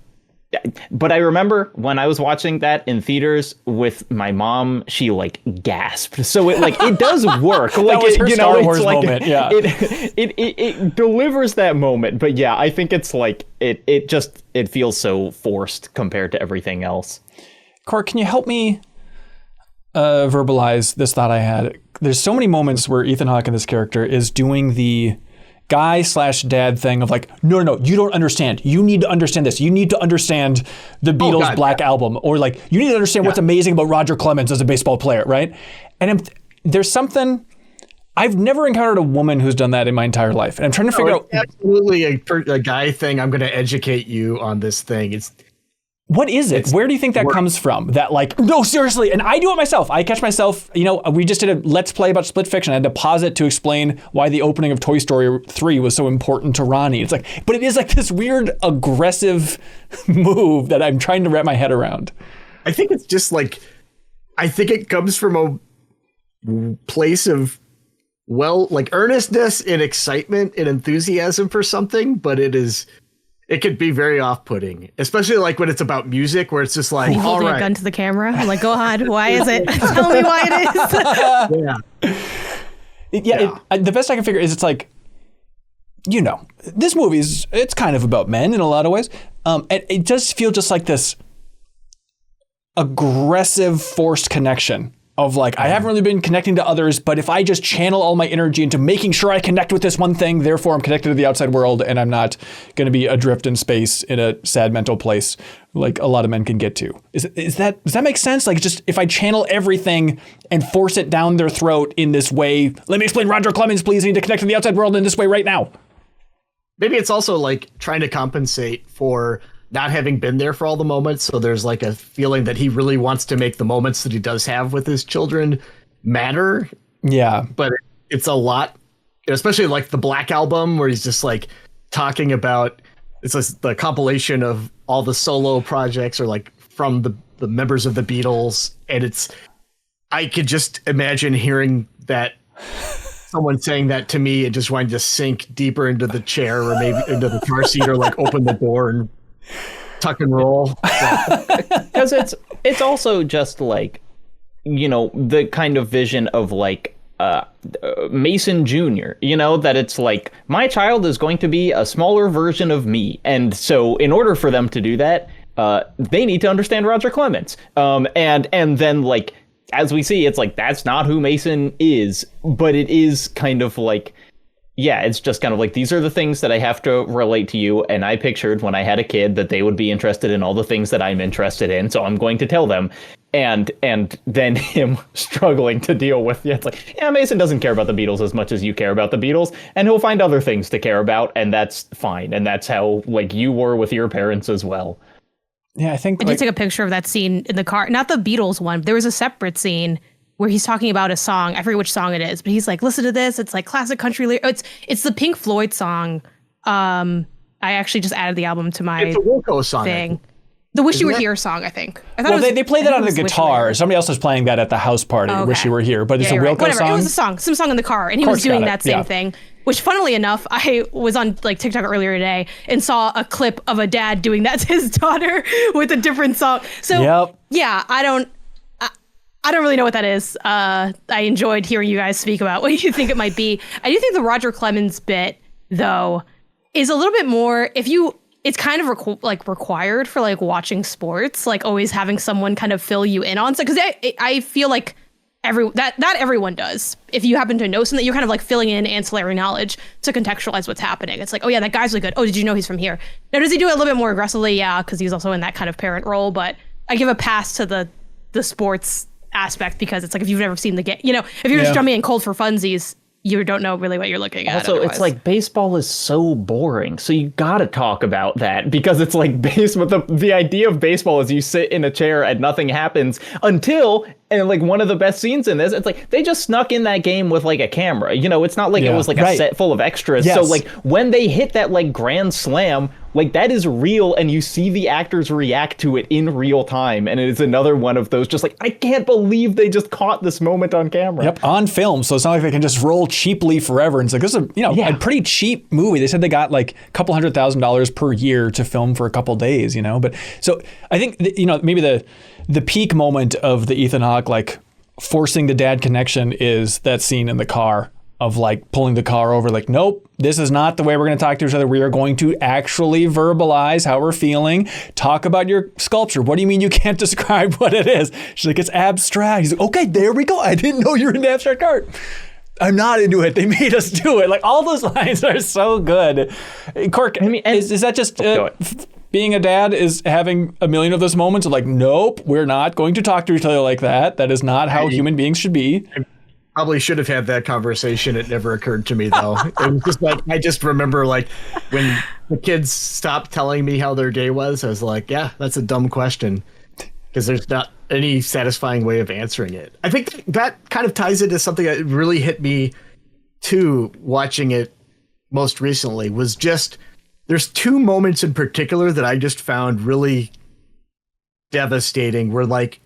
But I remember when I was watching that in theaters with my mom, she like gasped. So it does work. Like that was her Star Wars like, moment. Yeah, it delivers that moment. But yeah, I think it's like it feels so forced compared to everything else. Cor, can you help me verbalize this thought I had? There's so many moments where Ethan Hawke in this character is doing the guy/dad thing of like, no, you don't understand. You need to understand this. You need to understand the Beatles' Black Album, or like, you need to understand what's amazing about Roger Clemens as a baseball player, right? And there's something, I've never encountered a woman who's done that in my entire life. And I'm trying to figure out. Absolutely a guy thing. I'm going to educate you on this thing. What is it? Where do you think that comes from? That like, no, seriously. And I do it myself. I catch myself, we just did a Let's Play about Split Fiction. I had to pause it to explain why the opening of Toy Story 3 was so important to Ronnie. It's like, but it is like this weird aggressive move that I'm trying to wrap my head around. I think it's just like, I think it comes from a place of, like earnestness and excitement and enthusiasm for something, but it could be very off-putting, especially like when it's about music, where it's just like, all holding right, a gun to the camera. I'm like, go on. Why is it? Tell me why it is. The best I can figure is it's like, this movie it's kind of about men in a lot of ways. And it does feel just like this aggressive, forced connection of like, I haven't really been connecting to others, but if I just channel all my energy into making sure I connect with this one thing, therefore I'm connected to the outside world and I'm not going to be adrift in space in a sad mental place like a lot of men can get to. Does that make sense? Like, just if I channel everything and force it down their throat in this way, let me explain Roger Clemens, please, I need to connect to the outside world in this way right now. Maybe it's also like trying to compensate for not having been there for all the moments. So there's like a feeling that he really wants to make the moments that he does have with his children matter. Yeah. But it's a lot, especially like the Black Album, where he's just like talking about, it's like the compilation of all the solo projects or like from the members of the Beatles. And I could just imagine hearing that, someone saying that to me and just wanting to sink deeper into the chair or maybe into the car seat or like open the door and tuck and roll. Because it's also just like, the kind of vision of like Mason Jr., that it's like, my child is going to be a smaller version of me. And so in order for them to do that, they need to understand Roger Clemens. And then like, as we see, it's like, that's not who Mason is, but it is kind of like, it's just kind of like, these are the things that I have to relate to you. And I pictured when I had a kid that they would be interested in all the things that I'm interested in. So I'm going to tell them. and then him struggling to deal with it's like, yeah, Mason doesn't care about the Beatles as much as you care about the Beatles, and he'll find other things to care about, and that's fine, and that's how like you were with your parents as well. Yeah, I think I did take a picture of that scene in the car, not the Beatles one. There was a separate scene where he's talking about a song. I forget which song it is, but he's like, listen to this. It's like classic country. It's the Pink Floyd song. I actually just added the album to my It's a Wilco song thing. The Wish You Were Here song, I think. I thought they played that on the guitar. Somebody else was playing that at the house party, okay. Wish You Were Here. But it's a Wilco Whatever. song? It was a song. Some song in the car. And he was doing that same thing. Which, funnily enough, I was on like TikTok earlier today and saw a clip of a dad doing that to his daughter with a different song. So, yeah, I don't really know what that is. I enjoyed hearing you guys speak about what you think it might be. I do think the Roger Clemens bit, though, is a little bit more, it's kind of required for like watching sports, like always having someone kind of fill you in on stuff. Because I feel like not everyone does. If you happen to know something, you're kind of like filling in ancillary knowledge to contextualize what's happening. It's like, oh yeah, that guy's really good. Oh, did you know he's from here? Now, does he do it a little bit more aggressively? Yeah, because he's also in that kind of parent role. But I give a pass to the sports aspect, because it's like, if you've never seen the game, if you're just jumping in cold for funsies, you don't know really what you're looking at. Also, it's like baseball is so boring, so you gotta talk about that, because it's like the idea of baseball is you sit in a chair and nothing happens until, and like one of the best scenes in this, it's like they just snuck in that game with like a camera. It's not like it was like a set full of extras. Yes. So like when they hit that like grand slam, like that is real, and you see the actors react to it in real time, and it is another one of those just like, I can't believe they just caught this moment on camera. Yep, on film, so it's not like they can just roll cheaply forever. And it's like, this is a pretty cheap movie. They said they got like a couple $100,000 per year to film for a couple days, But so I think maybe the peak moment of the Ethan Hawke like forcing the dad connection is that scene in the car of like pulling the car over, like, nope, this is not the way we're going to talk to each other. We are going to actually verbalize how we're feeling. Talk about your sculpture. What do you mean you can't describe what it is? She's like, it's abstract. He's like, okay, there we go. I didn't know you were into abstract art. I'm not into it. They made us do it. Like, all those lines are so good. Cork, is that just being a dad is having a million of those moments of like, nope, we're not going to talk to each other like that. That is not how human beings should be. Probably should have had that conversation. It never occurred to me, though. It was just like, I just remember like when the kids stopped telling me how their day was, I was like, yeah, that's a dumb question, because there's not any satisfying way of answering it. I think that kind of ties into something that really hit me too, watching it most recently, was just, there's two moments in particular that I just found really devastating, where like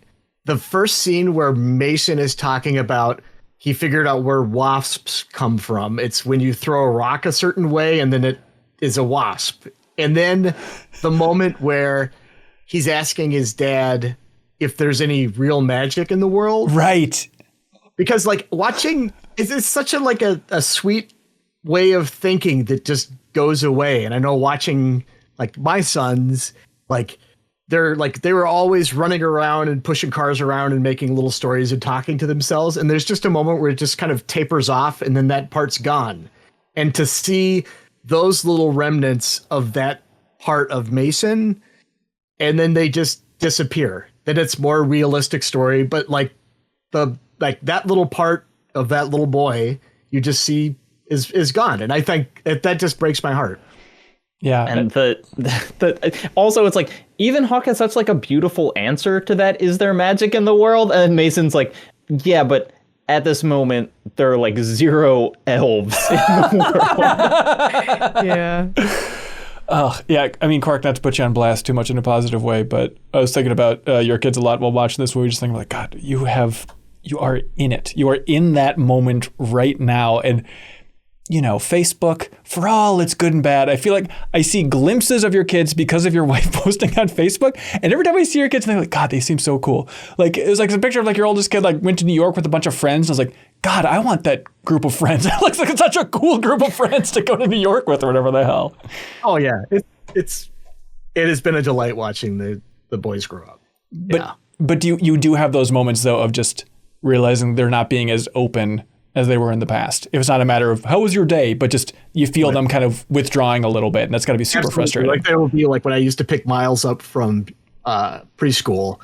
the first scene where Mason is talking about, he figured out where wasps come from. It's when you throw a rock a certain way and then it is a wasp. And then the moment where he's asking his dad if there's any real magic in the world. Right. Because like watching, it's such a sweet way of thinking that just goes away. And I know watching like my sons, like, they were always running around and pushing cars around and making little stories and talking to themselves. And there's just a moment where it just kind of tapers off and then that part's gone. And to see those little remnants of that part of Mason, and then they just disappear. Then it's more realistic story. But like that little part of that little boy you just see is gone. And I think that just breaks my heart. Yeah. And the also, it's like, Ethan Hawke has such like a beautiful answer to that. Is there magic in the world? And Mason's like, yeah, but at this moment, there are like 0 elves in the world. Yeah. Oh, yeah. I mean, Quark, not to put you on blast too much in a positive way, but I was thinking about your kids a lot while watching this movie, just thinking like, God, you are in it. You are in that moment right now. And Facebook, for all it's good and bad, I feel like I see glimpses of your kids because of your wife posting on Facebook. And every time I see your kids, I'm like, God, they seem so cool. Like, it was like a picture of like your oldest kid, like went to New York with a bunch of friends. I was like, God, I want that group of friends. It looks like it's such a cool group of friends to go to New York with or whatever the hell. Oh yeah. It has been a delight watching the boys grow up. But you do have those moments though of just realizing they're not being as open as they were in the past. If it's not a matter of how was your day, but just you feel them kind of withdrawing a little bit, and that's got to be super frustrating. Like there will be like when I used to pick Miles up from preschool,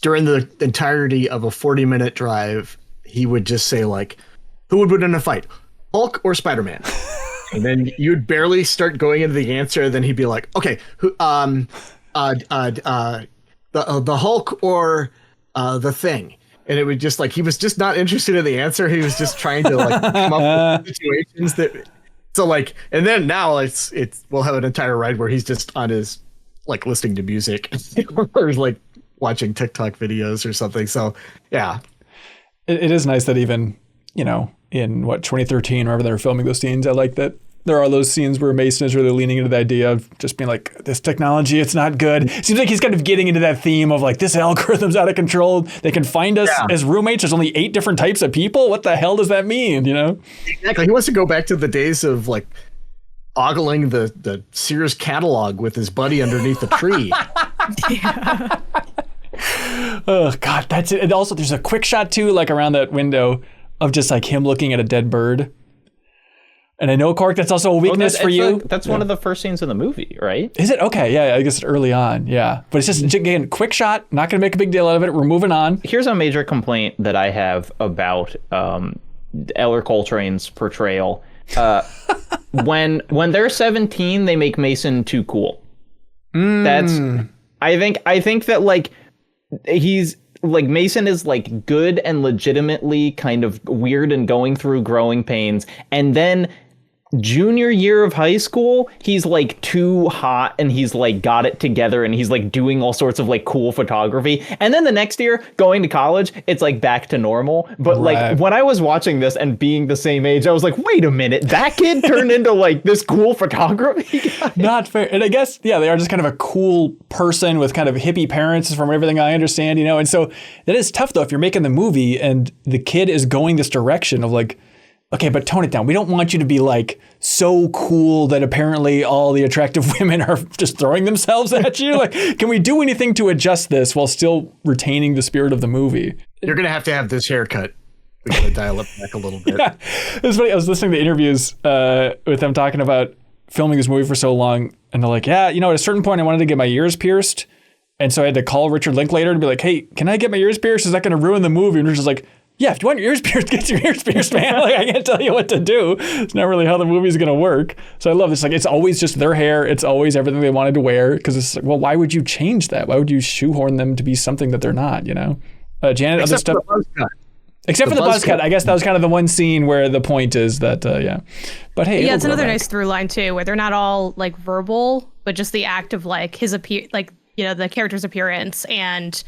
during the entirety of a 40-minute drive, he would just say like, who would win in a fight, Hulk or Spider-Man? And then you'd barely start going into the answer. Then he'd be like, okay, the Hulk or the Thing. And it would just like, he was just not interested in the answer. He was just trying to like come up with situations that, so like, and then now it's, we'll have an entire ride where he's just on his, like listening to music or like watching TikTok videos or something. So yeah. It is nice that even, in 2013, wherever they were filming those scenes, I like that there are those scenes where Mason is really leaning into the idea of just being like, this technology, it's not good. Seems like he's kind of getting into that theme of like, this algorithm's out of control. They can find us as roommates. There's only 8 different types of people. What the hell does that mean? Exactly. He wants to go back to the days of like ogling the Sears catalog with his buddy underneath the tree. Oh God, that's it. And also there's a quick shot too, like around that window of just like him looking at a dead bird. And I know, Cork, that's also a weakness for you. That's one of the first scenes in the movie, right? Is it? Okay, yeah, I guess it's early on, yeah. But it's just, again, quick shot, not going to make a big deal out of it. We're moving on. Here's a major complaint that I have about Eller Coltrane's portrayal. When they're 17, they make Mason too cool. I think that, like, he's... like Mason is like good and legitimately kind of weird and going through growing pains. And then junior year of high school, he's like too hot and he's like got it together and he's like doing all sorts of like cool photography. And then the next year going to college, it's like back to normal. But like when I was watching this and being the same age, I was like, wait a minute, that kid turned into like this cool photography guy. Not fair. And I guess, yeah, they are just kind of a cool person with kind of hippie parents from everything I understand, And so that is tough though, if you're making the movie and the kid is going this direction of like, okay, but tone it down. We don't want you to be like so cool that apparently all the attractive women are just throwing themselves at you. Like, can we do anything to adjust this while still retaining the spirit of the movie? You're going to have this haircut. We got to dial it back a little bit. Yeah. It was funny. I was listening to interviews with them talking about filming this movie for so long. And they're like, yeah, at a certain point I wanted to get my ears pierced. And so I had to call Richard Linklater to be like, hey, can I get my ears pierced? Is that going to ruin the movie? And Richard's like, yeah, if you want your ears pierced, get your ears pierced, man. Like, I can't tell you what to do. It's not really how the movie's going to work. So I love this. Like, it's always just their hair. It's always everything they wanted to wear. Because it's like, well, why would you change that? Why would you shoehorn them to be something that they're not, Janet, other stuff. Except for the buzz cut. I guess that was kind of the one scene where the point is that, yeah. But hey, yeah, it's another nice through line too, where they're not all like verbal, but just the act of like his the character's appearance and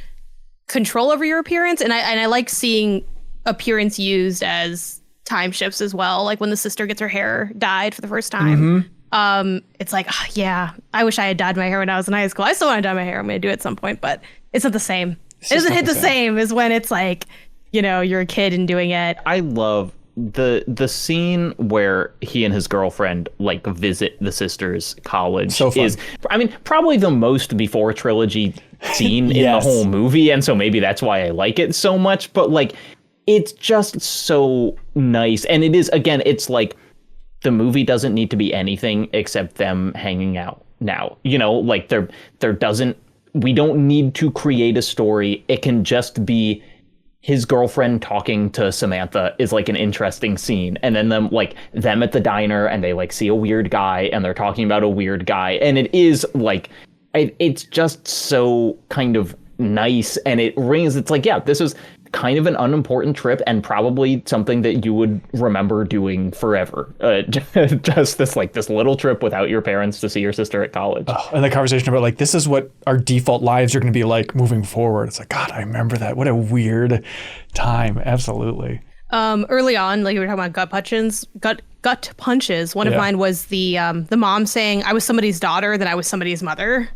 control over your appearance. And I like seeing appearance used as time shifts as well. Like when the sister gets her hair dyed for the first time. Mm-hmm. It's like, yeah, I wish I had dyed my hair when I was in high school. I still want to dye my hair. I'm going to do it at some point, but it's not the same. It doesn't hit the same as when it's like, you're a kid and doing it. I love the scene where he and his girlfriend like visit the sister's college. So fun. Is, I mean, probably the most before trilogy scene in the whole movie. And so maybe that's why I like it so much. But like, it's just so nice. And it is, again, it's like the movie doesn't need to be anything except them hanging out now. Like we don't need to create a story. It can just be his girlfriend talking to Samantha is like an interesting scene. And then them at the diner and they like see a weird guy and they're talking about a weird guy. And it is like, it's just so kind of nice. And it rings. It's like, yeah, this is kind of an unimportant trip and probably something that you would remember doing forever. Just this little trip without your parents to see your sister at college. Oh, and the conversation about like, this is what our default lives are going to be like moving forward. It's like, God, I remember that. What a weird time. Absolutely. Early on, like we were talking about gut punches. One of mine was the mom saying, I was somebody's daughter, then I was somebody's mother.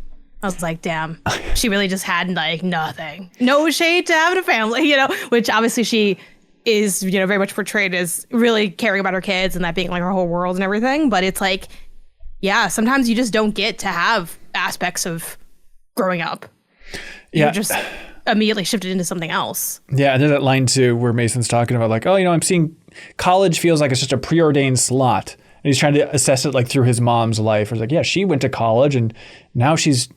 I was like, damn, she really just had like nothing. No shade to having a family, which obviously she is, very much portrayed as really caring about her kids and that being like her whole world and everything. But it's like, yeah, sometimes you just don't get to have aspects of growing up. Yeah. You're just immediately shifted into something else. Yeah. And there's that line too where Mason's talking about like, oh, I'm seeing college feels like it's just a preordained slot. And he's trying to assess it like through his mom's life. It's like, yeah, she went to college and now she's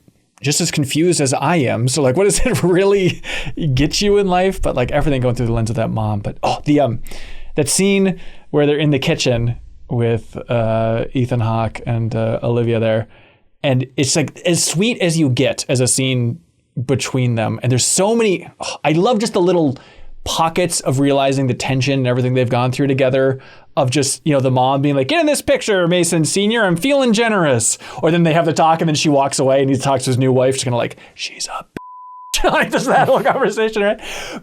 just as confused as I am. So like, what does it really get you in life? But like everything going through the lens of that mom. But that scene where they're in the kitchen with Ethan Hawke and Olivia there, and it's like as sweet as you get as a scene between them. And there's so many. I love just the little pockets of realizing the tension and everything they've gone through together, of just, the mom being like, get in this picture, Mason Sr., I'm feeling generous. Or then they have the talk and then she walks away and he talks to his new wife. She's kind of like, she's a like just that whole conversation, right?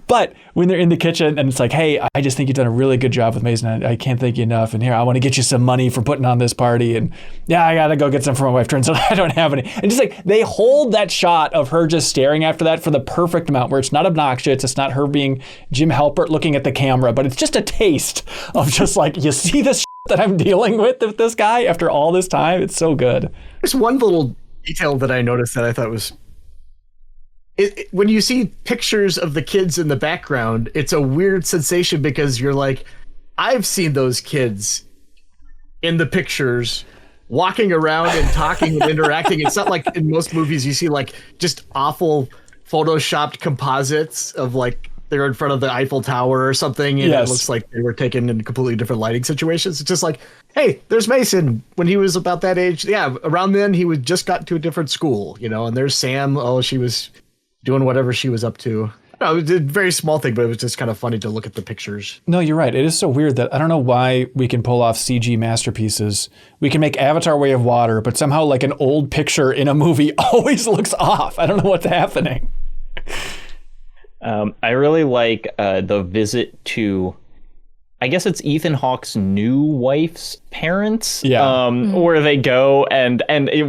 But when they're in the kitchen and it's like, hey, I just think you've done a really good job with Mason. I can't thank you enough. And here, I want to get you some money for putting on this party. And yeah, I got to go get some for my wife. Turns out I don't have any. And just like, they hold that shot of her just staring after that for the perfect amount where it's not obnoxious. It's not her being Jim Halpert looking at the camera, but it's just a taste of just like, you see this that I'm dealing with this guy after all this time. It's so good. There's one little detail that I noticed that I thought was, when you see pictures of the kids in the background, it's a weird sensation because you're like, I've seen those kids in the pictures walking around and talking and interacting. It's not like in most movies you see like just awful photoshopped composites of like they're in front of the Eiffel Tower or something and It looks like they were taken in completely different lighting situations. It's just like, hey, there's Mason when he was about that age. Yeah, around then he would just got to a different school, and there's Sam. Oh, she was doing whatever she was up to. No, it was a very small thing, but it was just kind of funny to look at the pictures. No, you're right. It is so weird that I don't know why we can pull off CG masterpieces. We can make Avatar Way of Water, but somehow like an old picture in a movie always looks off. I don't know what's happening. I really like the visit to, I guess it's Ethan Hawke's new wife's parents, where they go and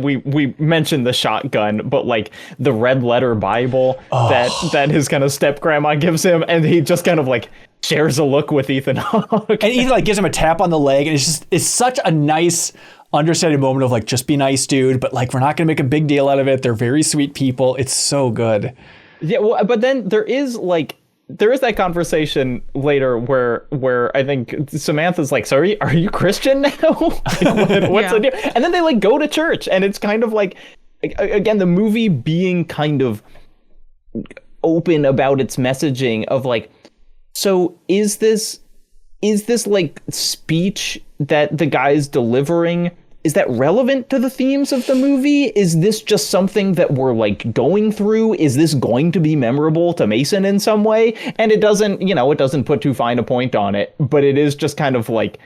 we mentioned the shotgun, but like the red letter Bible that his kind of step grandma gives him, and he just kind of like shares a look with Ethan Hawke, and Ethan like gives him a tap on the leg, and it's such a nice understated moment of like, just be nice, dude, but like we're not gonna make a big deal out of it. They're very sweet people. It's so good. Yeah, well, but then there is that conversation later where I think Samantha's like, sorry, are you Christian now? What's the deal? And then they like go to church, and it's kind of like, again, the movie being kind of open about its messaging of like, so is this like speech that the guy's delivering, is that relevant to the themes of the movie? Is this just something that we're like going through? Is this going to be memorable to Mason in some way? And it doesn't put too fine a point on it, but it is just kind of like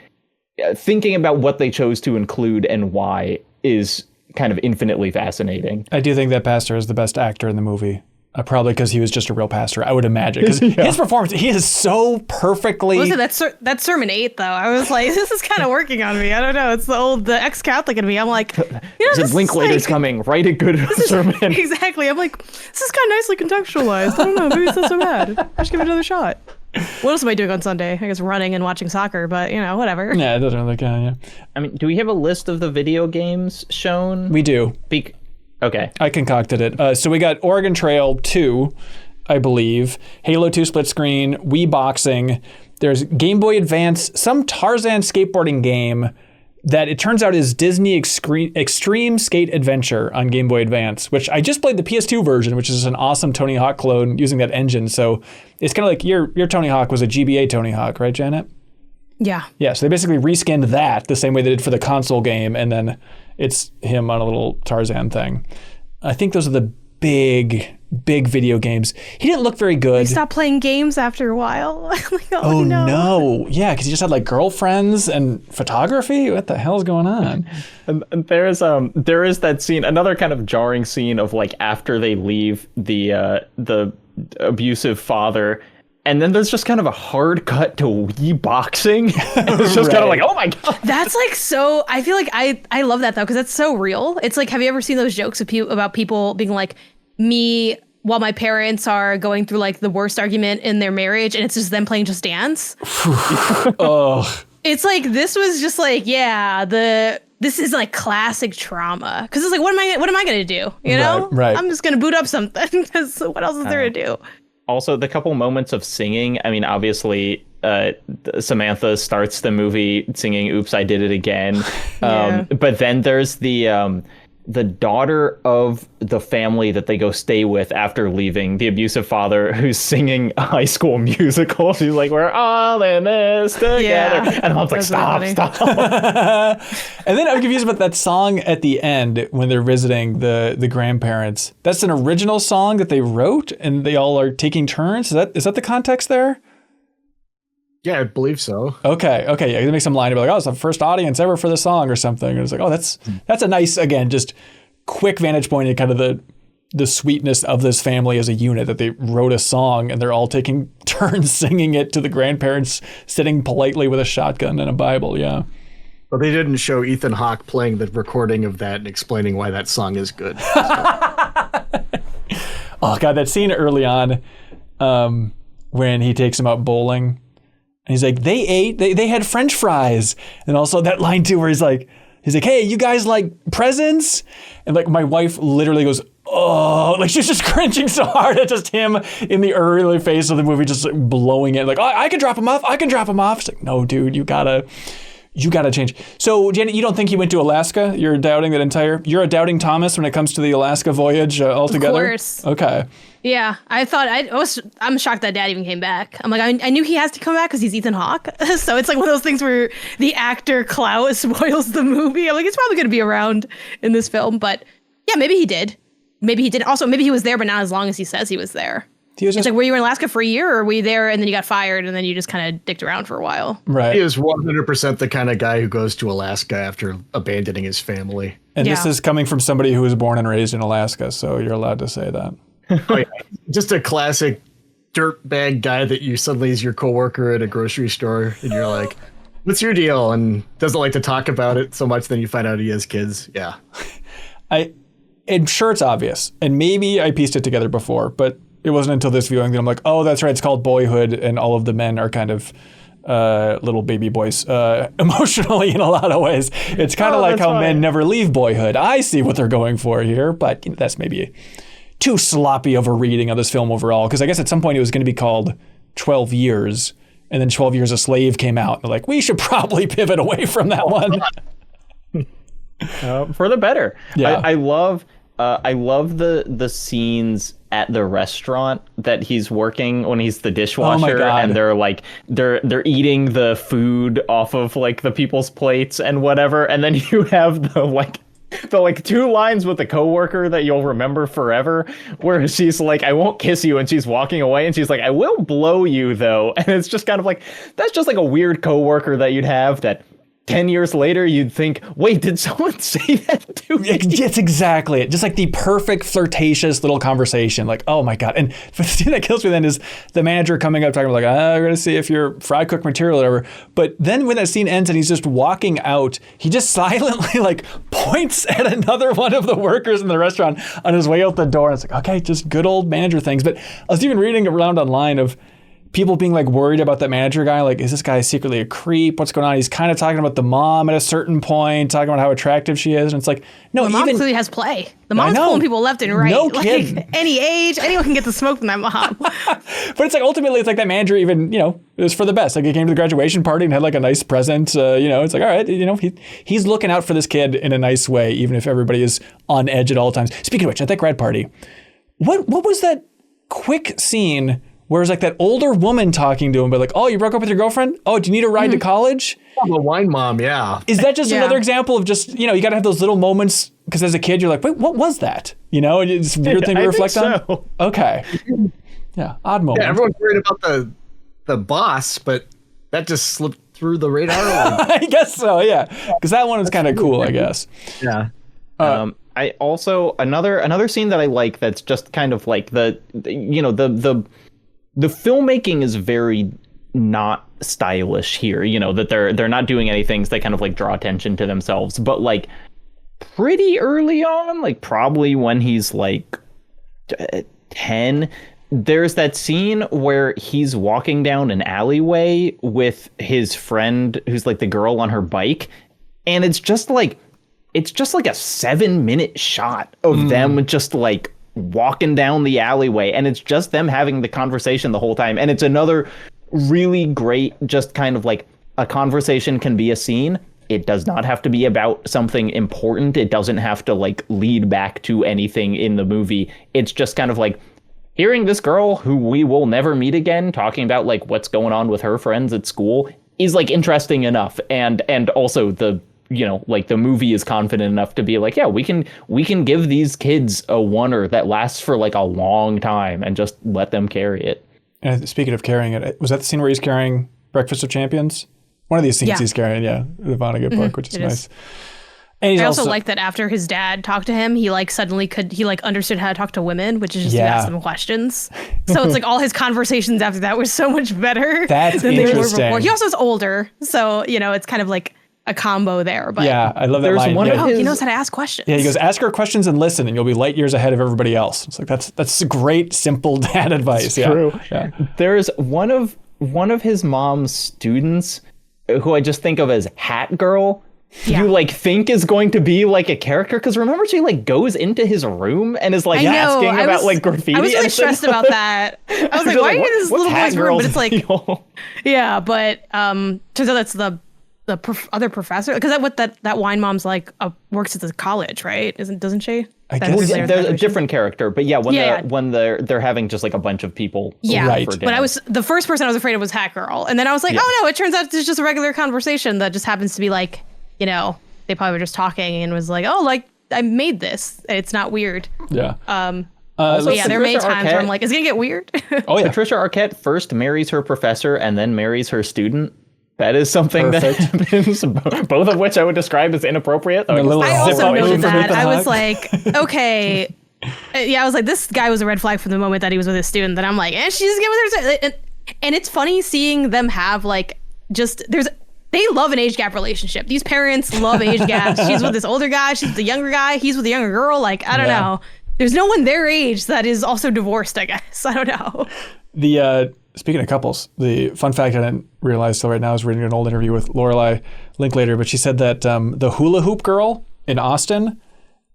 thinking about what they chose to include and why is kind of infinitely fascinating. I do think that pastor is the best actor in the movie. Probably because he was just a real pastor, I would imagine. Because his performance, he is so perfectly. Was it that Sermon 8 though? I was like, this is kind of working on me. I don't know. It's the ex-Catholic in me. I'm like, this Linklater's coming. Write a good sermon. Exactly. I'm like, this is kind of nicely contextualized. I don't know. Maybe it's not so bad. Just give it another shot. What else am I doing on Sunday? I guess running and watching soccer, but whatever. Yeah, it doesn't really count. Yeah. I mean, do we have a list of the video games shown? We do. Okay. I concocted it. So we got Oregon Trail 2, I believe, Halo 2 split screen, Wii boxing. There's Game Boy Advance, some Tarzan skateboarding game that it turns out is Disney Extreme Skate Adventure on Game Boy Advance, which I just played the PS2 version, which is an awesome Tony Hawk clone using that engine. So it's kind of like your Tony Hawk was a GBA Tony Hawk, right, Janet? Yeah. Yeah, so they basically reskinned that the same way they did for the console game, and then it's him on a little Tarzan thing. I think those are the big video games. He didn't look very good. He stopped playing games after a while. Like, oh no. Yeah, because he just had like girlfriends and photography. What the hell's going on? And there is that scene, another kind of jarring scene of like after they leave the abusive father. And then there's just kind of a hard cut to Wii boxing. It's just kind of like, oh my God. That's like so, I feel like I love that though, because that's so real. It's like, have you ever seen those jokes about people being like, me, while my parents are going through like the worst argument in their marriage, and it's just them playing Just Dance? Oh. It's like, this was just like, this is like classic trauma. Because it's like, what am I going to do? You know? Right. I'm just going to boot up something, because what else is there to do? Also, the couple moments of singing, I mean, obviously, Samantha starts the movie singing "Oops, I Did It Again." Yeah. But then there's the the daughter of the family that they go stay with after leaving the abusive father, who's singing a High School Musical. She's like, we're all in this together. Yeah. And Mom's like, stop. And then I'm confused about that song at the end when they're visiting the grandparents. That's an original song that they wrote and they all are taking turns. Is that the context there? Yeah, I believe so. Okay. Yeah, it makes some line about like, oh, it's the first audience ever for the song or something. And it's like, oh, that's a nice, again, just quick vantage point at kind of the sweetness of this family as a unit, that they wrote a song and they're all taking turns singing it to the grandparents sitting politely with a shotgun and a Bible. Yeah. But they didn't show Ethan Hawke playing the recording of that and explaining why that song is good. Oh God, that scene early on when he takes him out bowling. And he's like, they had French fries. And also that line too, where he's like, hey, you guys like presents? And like my wife literally goes, oh, like she's just cringing so hard at just him in the early phase of the movie, just like blowing it. Like, oh, I can drop him off. It's like, no, dude, you gotta change. So Janet, you don't think he went to Alaska? You're a doubting Thomas when it comes to the Alaska voyage altogether? Of course. Okay. Yeah, I'm shocked that Dad even came back. I'm like, I knew he has to come back because he's Ethan Hawke. So it's like one of those things where the actor clout spoils the movie. I'm like, he's probably going to be around in this film, but yeah, maybe he did. Maybe he didn't. Also, maybe he was there, but not as long as he says he was there. It's like, were you in Alaska for a year, or were you there and then you got fired and then you just kind of dicked around for a while? Right. He is 100% the kind of guy who goes to Alaska after abandoning his family. And This is coming from somebody who was born and raised in Alaska, so you're allowed to say that. Oh, yeah. Just a classic dirtbag guy that you suddenly is your coworker at a grocery store and you're like, what's your deal? And doesn't like to talk about it so much, then you find out he has kids. Yeah. I'm sure it's obvious, and maybe I pieced it together before, but it wasn't until this viewing that I'm like, oh, that's right, it's called Boyhood, and all of the men are kind of little baby boys emotionally in a lot of ways. It's kind of like how men never leave boyhood. I see what they're going for here, but that's maybe too sloppy of a reading of this film overall, because I guess at some point it was going to be called 12 Years, and then 12 Years a Slave came out. They're like, we should probably pivot away from that one. For the better. Yeah. I love the scenes at the restaurant that he's working when he's the dishwasher. Oh my God. And they're like they're eating the food off of like the people's plates and whatever, and then you have the two lines with the coworker that you'll remember forever, where she's like, I won't kiss you, and she's walking away, and she's like, I will blow you though. And it's just kind of like, that's just like a weird coworker that you'd have that 10 years later, you'd think, wait, did someone say that to me? It's exactly it. Just like the perfect flirtatious little conversation. Like, oh my God. And the thing that kills me then is the manager coming up talking about like, we're going to see if you're fry cook material or whatever. But then when that scene ends and he's just walking out, he just silently like points at another one of the workers in the restaurant on his way out the door. And it's like, okay, just good old manager things. But I was even reading around online of people being like worried about that manager guy. Like, is this guy secretly a creep? What's going on? He's kind of talking about the mom at a certain point, talking about how attractive she is. And it's like, no, the mom clearly has play. The mom's pulling people left and right. No kidding. Like, any age, anyone can get the smoke from that mom. But it's like, ultimately, it's like that manager even, it was for the best. Like, he came to the graduation party and had like a nice present. It's like, all right, he's looking out for this kid in a nice way, even if everybody is on edge at all times. Speaking of which, at that grad party, what was that quick scene where it's like that older woman talking to him, but like, oh, you broke up with your girlfriend? Oh, do you need a ride to college? Oh, the wine mom, yeah. Is that just another example of just, you got to have those little moments, because as a kid, you're like, wait, what was that? It's a weird thing to reflect on. Okay. Yeah, odd moment. Yeah, everyone's worried about the boss, but that just slipped through the radar. I guess so, yeah. Because that one is kind of cool, I guess. Yeah. I also, another scene that I like that's just kind of like the filmmaking is very not stylish here, that they're not doing any things that kind of like draw attention to themselves, but like pretty early on, like probably when he's like 10, there's that scene where he's walking down an alleyway with his friend who's like the girl on her bike, and it's just like a 7-minute shot of them just like walking down the alleyway, and it's just them having the conversation the whole time. And it's another really great, just kind of like a conversation can be a scene. It does not have to be about something important. It doesn't have to like lead back to anything in the movie. It's just kind of like hearing this girl who we will never meet again talking about like what's going on with her friends at school is like interesting enough. And also the, you know, like the movie is confident enough to be like, yeah, we can give these kids a oneer that lasts for like a long time and just let them carry it. And speaking of carrying it, was that the scene where he's carrying Breakfast of Champions? One of these scenes he's carrying, the Vonnegut book, which is nice. And he's I also like that after his dad talked to him, he like suddenly understood how to talk to women, which is just to ask them questions. So it's like all his conversations after that were so much better than they were before. He also is older, so you know it's kind of like a combo there. But yeah, I love that line. He knows how to ask questions. Yeah, he goes, ask her questions and listen, and you'll be light years ahead of everybody else. It's like that's great, simple dad advice. It's true. Yeah. There's one of his mom's students who I just think of as Hat Girl. You like think is going to be like a character, because remember she like goes into his room and is like asking about like graffiti. I was really stressed about that. I was like, why are you in this little boy's room? But it's like, yeah, but turns out that's the other professor, because that wine mom's like works at the college, right? Doesn't she? I guess there's a different character, but when they're having just like a bunch of people. Yeah, right. But the first person I was afraid of was Hat Girl, and then I was like, oh no, it turns out it's just a regular conversation that just happens to be like, you know, they probably were just talking and was like, oh, like I made this. It's not weird. Yeah. Also, there are many times where I'm like, is it gonna get weird? Oh yeah. Patricia Arquette first marries her professor and then marries her student. That is something that happens, both of which I would describe as inappropriate. I also noted that. I was like, okay. Yeah, I was like, this guy was a red flag from the moment that he was with his student. That I'm like, and she's getting with her. And it's funny seeing them have like, they love an age gap relationship. These parents love age gaps. She's with this older guy. She's with the younger guy. He's with the younger girl. Like, I don't know. There's no one their age that is also divorced, I guess. I don't know. Speaking of couples, the fun fact I didn't realize till right now, I was reading an old interview with Lorelai Linklater, but she said that the hula hoop girl in Austin,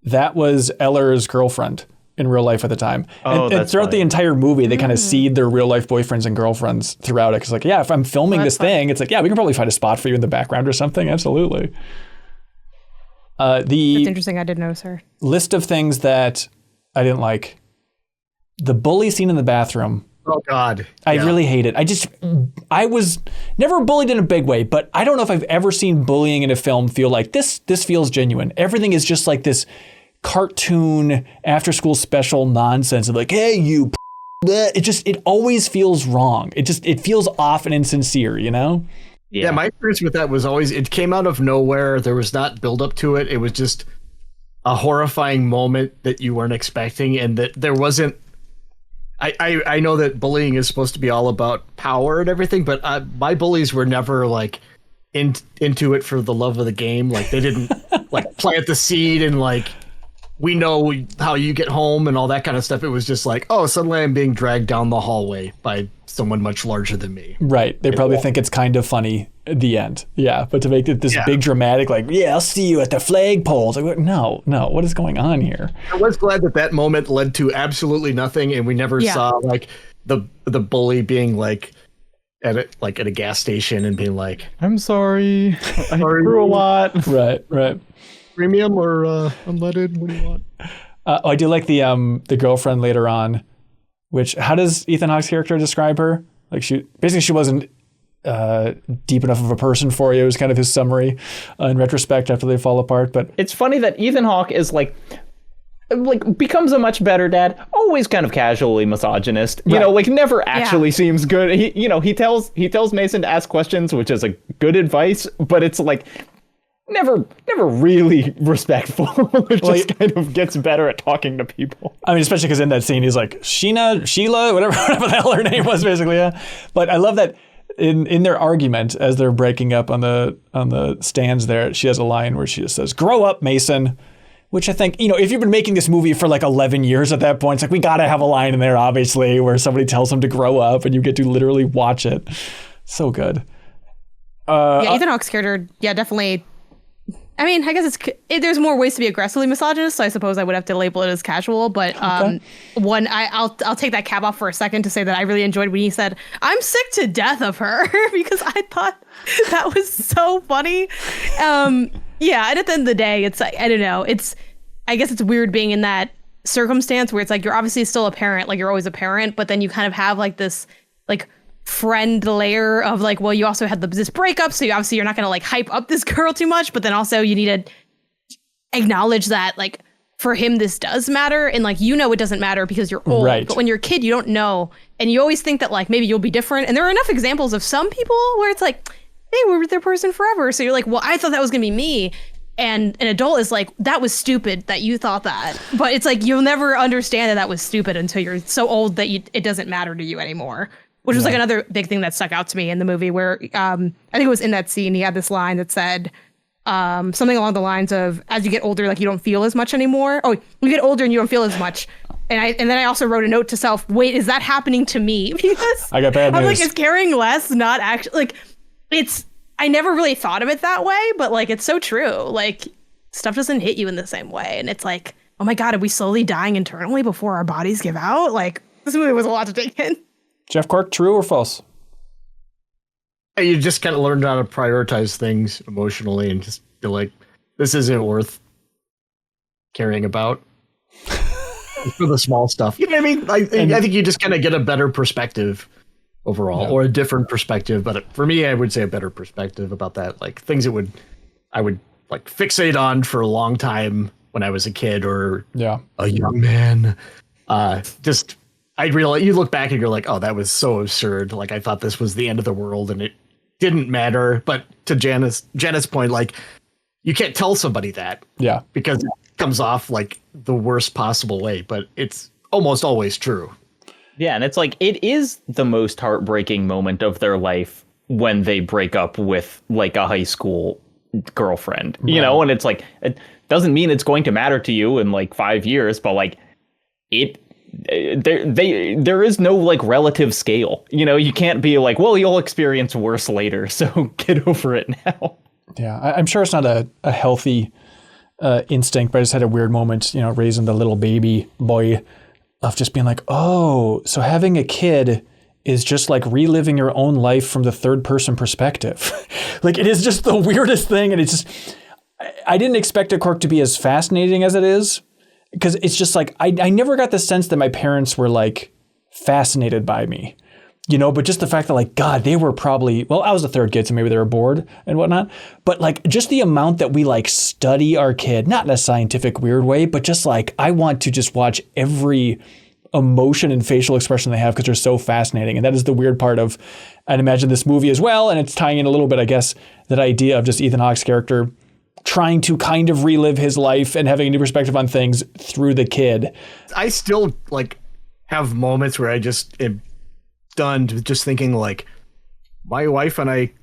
that was Eller's girlfriend in real life at the time. And throughout the entire movie, they kind of seed their real life boyfriends and girlfriends throughout it. Because like, yeah, if I'm filming this thing, it's like, yeah, we can probably find a spot for you in the background or something. Absolutely. That's interesting. I did notice her. List of things that I didn't like. The bully scene in the bathroom. Oh God. I really hate it. I was never bullied in a big way, but I don't know if I've ever seen bullying in a film feel like this feels genuine. Everything is just like this cartoon after school special nonsense of like, hey, you it always feels wrong. It feels off and insincere, you know? Yeah, my experience with that was always, it came out of nowhere. There was not build up to it. It was just a horrifying moment that you weren't expecting, and that there wasn't. I know that bullying is supposed to be all about power and everything, but my bullies were never like into it for the love of the game. Like they didn't like plant the seed and like, we know how you get home and all that kind of stuff. It was just like, oh, suddenly I'm being dragged down the hallway by someone much larger than me. Right. They probably think it's kind of funny at the end. Yeah. But to make it this big dramatic, like, yeah, I'll see you at the flagpole. It's like, no, what is going on here? I was glad that moment led to absolutely nothing. And we never saw like the bully being like at a gas station and being like, I'm sorry. I grew a lot. Right. Premium or unleaded? What do you want? I do like the girlfriend later on, which, how does Ethan Hawke's character describe her? Like she wasn't deep enough of a person for you. It was kind of his summary in retrospect after they fall apart. But it's funny that Ethan Hawke is like becomes a much better dad, always kind of casually misogynist, you know, like never actually seems good. He tells Mason to ask questions, which is a good advice, but it's like never really respectful. It just kind of gets better at talking to people. I mean, especially because in that scene he's like Sheila, whatever the hell her name was, basically. Yeah. But I love that in their argument as they're breaking up on the stands there, she has a line where she just says, "Grow up, Mason." Which I think, if you've been making this movie for like 11 years at that point, it's like, we got to have a line in there, obviously, where somebody tells him to grow up and you get to literally watch it. So good. Ethan Hawke's character, definitely I mean, I guess there's more ways to be aggressively misogynist, so I suppose I would have to label it as casual. But I'll take that cap off for a second to say that I really enjoyed when he said, "I'm sick to death of her," because I thought that was so funny. Yeah, and at the end of the day, it's I don't know. I guess it's weird being in that circumstance where it's like you're obviously still a parent, like you're always a parent, but then you kind of have like this like friend layer of like, well, you also had this breakup, so obviously you're not going to like hype up this girl too much, but then also you need to acknowledge that like for him this does matter, and like it doesn't matter because you're old, right. But when you're a kid you don't know, and you always think that like maybe you'll be different, and there are enough examples of some people where it's like they were with their person forever, so you're like, well, I thought that was going to be me. And an adult is like, that was stupid that you thought that. But it's like, you'll never understand that was stupid until you're so old that it doesn't matter to you anymore. Which was like another big thing that stuck out to me in the movie where I think it was in that scene, he had this line that said something along the lines of, as you get older, like you don't feel as much anymore. Oh, you get older and you don't feel as much. And then I also wrote a note to self, wait, is that happening to me? Because I got bad news. I'm like, is carrying less not actually, like, I never really thought of it that way, but like it's so true. Like stuff doesn't hit you in the same way, and it's like, oh my god, are we slowly dying internally before our bodies give out? Like this movie was a lot to take in. Jeff Cork, true or false? You just kind of learned how to prioritize things emotionally and just be like, this isn't worth caring about for the small stuff. You know what I mean? I think you just kind of get a better perspective overall, or a different perspective, but for me, I would say a better perspective about that. Like things I would like fixate on for a long time when I was a kid or a young man. I realize you look back and you're like, oh, that was so absurd. Like I thought this was the end of the world, and it didn't matter. But to Janet's point, like you can't tell somebody that, because it comes off like the worst possible way. But it's almost always true. Yeah, and it's like, it is the most heartbreaking moment of their life when they break up with like a high school girlfriend, you know, and it's like, it doesn't mean it's going to matter to you in like 5 years, but like there is no like relative scale, you know, you can't be like, well, you'll experience worse later, so get over it now. Yeah, I'm sure it's not a healthy instinct, but I just had a weird moment, you know, raising the little baby boy, of just being like, oh, so having a kid is just like reliving your own life from the third person perspective. Like it is just the weirdest thing. And it's just, I didn't expect a Cork to be as fascinating as it is, because it's just like, I never got the sense that my parents were like fascinated by me, you know, but just the fact that like, God, they were probably, well, I was the third kid, so maybe they were bored and whatnot. But like just the amount that we like study our kid, not in a scientific weird way, but just like, I want to just watch every emotion and facial expression they have because they're so fascinating. And that is the weird part of, I'd imagine, this movie as well. And it's tying in a little bit, I guess, that idea of just Ethan Hawke's character trying to kind of relive his life and having a new perspective on things through the kid. I still like have moments where I just am done just thinking like, my wife and I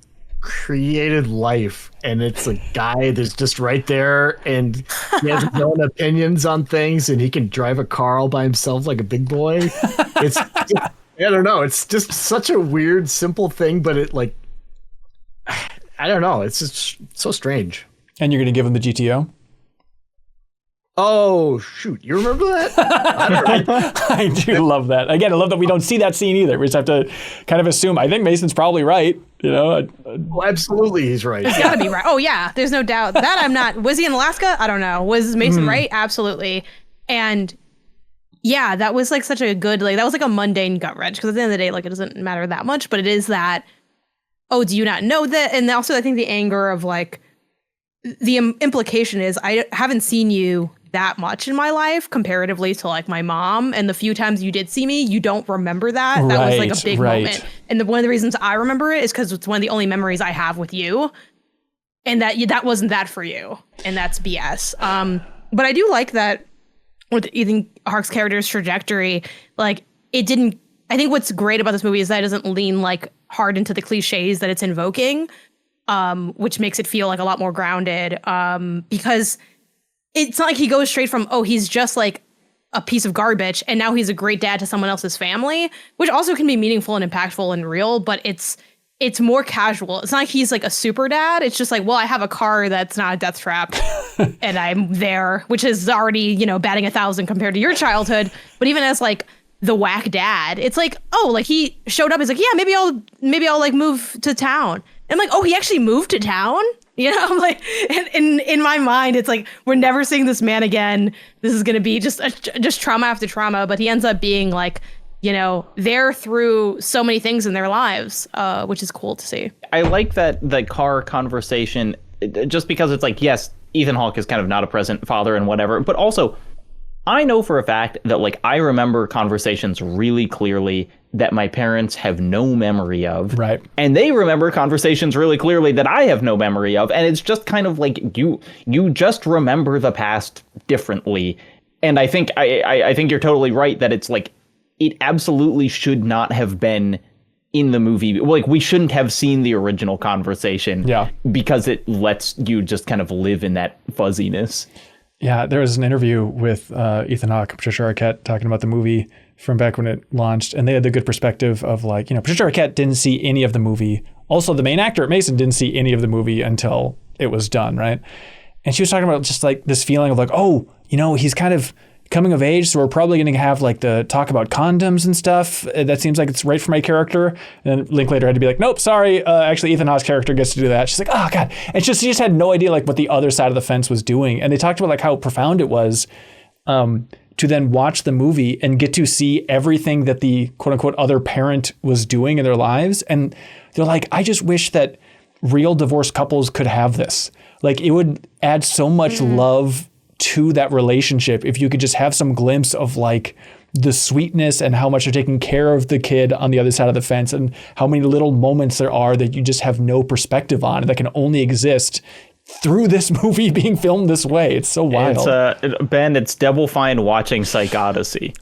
created life, and it's a guy that's just right there, and he has his own opinions on things, and he can drive a car all by himself like a big boy. It's just, I don't know, it's just such a weird simple thing, but it like, I don't know, it's just so strange. And you're gonna give him the GTO? Oh shoot, you remember that? I do love that. Again, I love that we don't see that scene either. We just have to kind of assume. I think Mason's probably right. You know, well, absolutely, he's right. He's got to be right. Oh yeah, there's no doubt that I'm not. Was he in Alaska? I don't know. Was Mason right? Absolutely. And yeah, that was like such a good, like that was like a mundane gut wrench, because at the end of the day, like it doesn't matter that much, but it is that. Oh, do you not know that? And also, I think the anger of like the implication is I haven't seen you that much in my life comparatively to like my mom, and the few times you did see me, you don't remember that. That was like a big moment, and one of the reasons I remember it is because it's one of the only memories I have with you, and that wasn't that for you, and that's BS. But I do like that with Ethan Hawke's character's trajectory, like it didn't. I think what's great about this movie is that it doesn't lean like hard into the cliches that it's invoking, which makes it feel like a lot more grounded, because it's not like he goes straight from, oh, he's just like a piece of garbage, and now he's a great dad to someone else's family, which also can be meaningful and impactful and real, but it's it's more casual. It's not like he's like a super dad. It's just like, well, I have a car that's not a death trap and I'm there, which is already, batting 1,000 compared to your childhood. But even as like the whack dad, it's like, oh, like he showed up. He's like, yeah, maybe I'll like move to town. And I'm like, oh, he actually moved to town? I'm like, in my mind, it's like, we're never seeing this man again. This is going to be just trauma after trauma. But he ends up being like, they're through so many things in their lives, which is cool to see. I like that the car conversation, just because it's like, yes, Ethan Hawke is kind of not a present father and whatever, but also I know for a fact that like I remember conversations really clearly that my parents have no memory of. Right. And they remember conversations really clearly that I have no memory of. And it's just kind of like you just remember the past differently. And I think I think you're totally right that it's like, it absolutely should not have been in the movie. Like, we shouldn't have seen the original conversation. Yeah. Because it lets you just kind of live in that fuzziness. Yeah, there was an interview with Ethan Hawke and Patricia Arquette talking about the movie from back when it launched, and they had the good perspective of like, Patricia Arquette didn't see any of the movie. Also, the main actor, Mason, didn't see any of the movie until it was done, right? And she was talking about just like this feeling of like, oh, he's kind of coming of age, so we're probably going to have like the talk about condoms and stuff. That seems like it's right for my character. And then Linklater had to be like, nope, sorry. Actually, Ethan Hawke's character gets to do that. She's like, oh God. And she just had no idea like what the other side of the fence was doing. And they talked about like how profound it was to then watch the movie and get to see everything that the quote unquote other parent was doing in their lives. And they're like, I just wish that real divorced couples could have this. Like, it would add so much love to that relationship if you could just have some glimpse of like the sweetness and how much they're taking care of the kid on the other side of the fence, and how many little moments there are that you just have no perspective on, and that can only exist through this movie being filmed this way. It's so wild. Ben, it's Double Fine watching Psych Odyssey.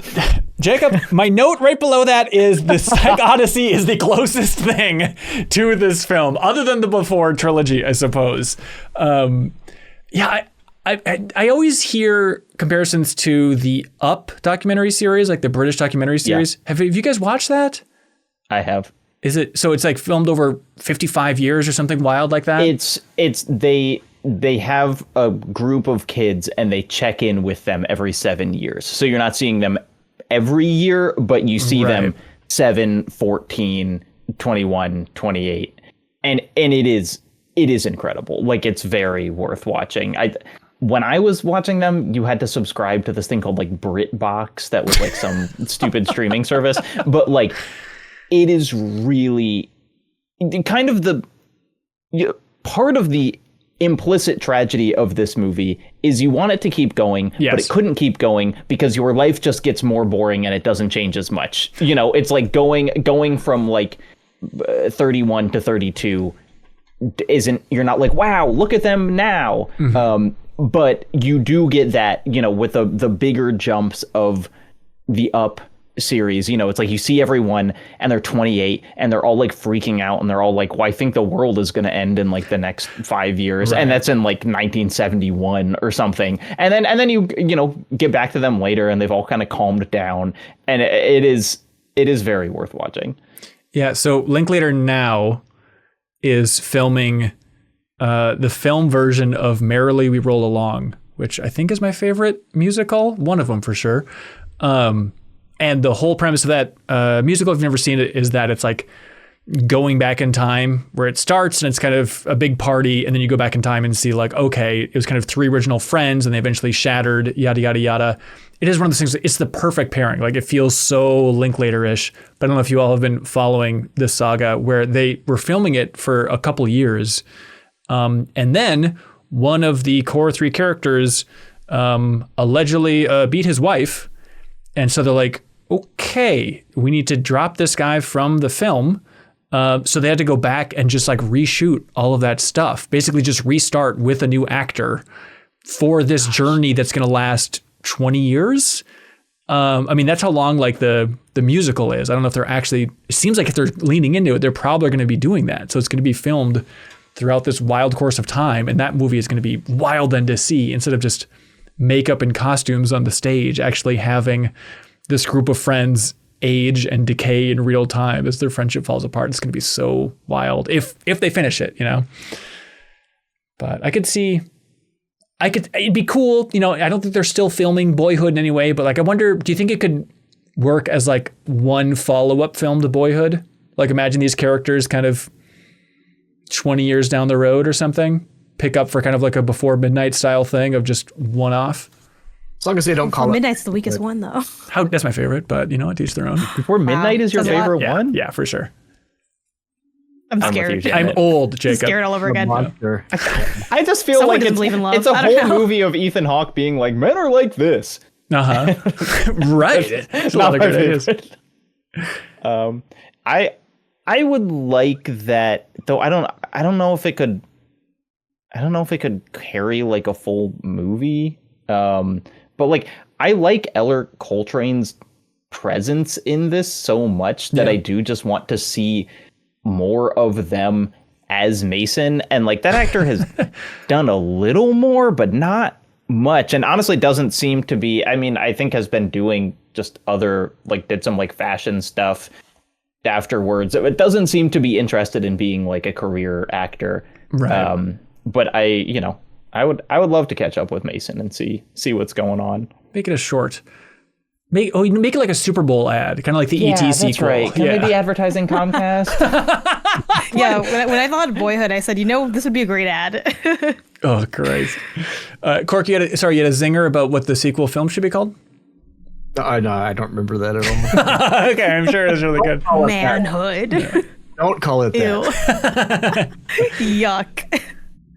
Jacob, my note right below that is the Psych Odyssey is the closest thing to this film, other than the Before trilogy, I suppose. I always hear comparisons to the Up documentary series, like the British documentary series. Yeah. Have you guys watched that? I have. Is it so? It's like filmed over 55 years or something wild like that. They have a group of kids and they check in with them every 7 years. So you're not seeing them every year, but you see them 7, 14, 21, 28, and it is incredible. Like, it's very worth watching. When I was watching them, you had to subscribe to this thing called like BritBox that was like some stupid streaming service. But like, it is really kind of part of the implicit tragedy of this movie is you want it to keep going, but it couldn't keep going because your life just gets more boring and it doesn't change as much. It's like going from like 31 to 32 you're not like, wow, look at them now. Mm-hmm. But you do get that, with the bigger jumps of the Up series. It's like you see everyone and they're 28 and they're all like freaking out and they're all like, well, I think the world is going to end in like the next 5 years. Right. And that's in like 1971 or something. And then you get back to them later and they've all kind of calmed down. And it is very worth watching. Yeah. So Linklater now is filming the film version of Merrily We Roll Along, which I think is my favorite musical, one of them for sure. And the whole premise of that musical, if you've never seen it, is that it's like going back in time where it starts and it's kind of a big party. And then you go back in time and see like, okay, it was kind of 3 original friends and they eventually shattered, yada, yada, yada. It is one of those things, it's the perfect pairing. Like, it feels so Linklater-ish, but I don't know if you all have been following this saga where they were filming it for a couple years. And then one of the core 3 characters allegedly beat his wife. And so they're like, okay, we need to drop this guy from the film. So they had to go back and just like reshoot all of that stuff. Basically just restart with a new actor for this journey that's going to last 20 years. I mean, that's how long like the musical is. I don't know if they're actually, it seems like if they're leaning into it, they're probably going to be doing that. So it's going to be filmed throughout this wild course of time. And that movie is going to be wild then to see, instead of just makeup and costumes on the stage, actually having this group of friends age and decay in real time as their friendship falls apart. It's going to be so wild if they finish it, you know. But it'd be cool, you know. I don't think they're still filming Boyhood in any way, but like I wonder, do you think it could work as like one follow-up film to Boyhood? Like imagine these characters kind of 20 years down the road or something, pick up for kind of like a Before Midnight style thing of just one off. As long as they don't call it. Midnight's the weakest one though. That's my favorite, but you know, teach their own. Before Midnight is your favorite one? Yeah, for sure. I'm with scared. you, I'm old, Jacob. Scared all over again. I just feel Someone like doesn't believe in love. it's a I don't whole know. movie of Ethan Hawke being like, men are like this. Right. It's a lot of good ideas. I would like that though. I don't know if it could carry like a full movie. But like I like Eller Coltrane's presence in this so much that I do just want to see more of them as Mason, and like that actor has done a little more but not much, and honestly doesn't seem to be, I mean, I think has been doing just other, like did some like fashion stuff afterwards. It doesn't seem to be interested in being like a career actor, right? But I would love to catch up with Mason and see what's going on. Make it a short. Make it like a Super Bowl ad, kind of like the ET sequel. That's right. Can we be advertising Comcast? Yeah, when I thought of Boyhood, I said, this would be a great ad. Oh, Christ. Cork, you had a zinger about what the sequel film should be called? No, I don't remember that at all. Okay, I'm sure it's really good. Manhood. Yeah. Don't call it Ew. that. Yuck.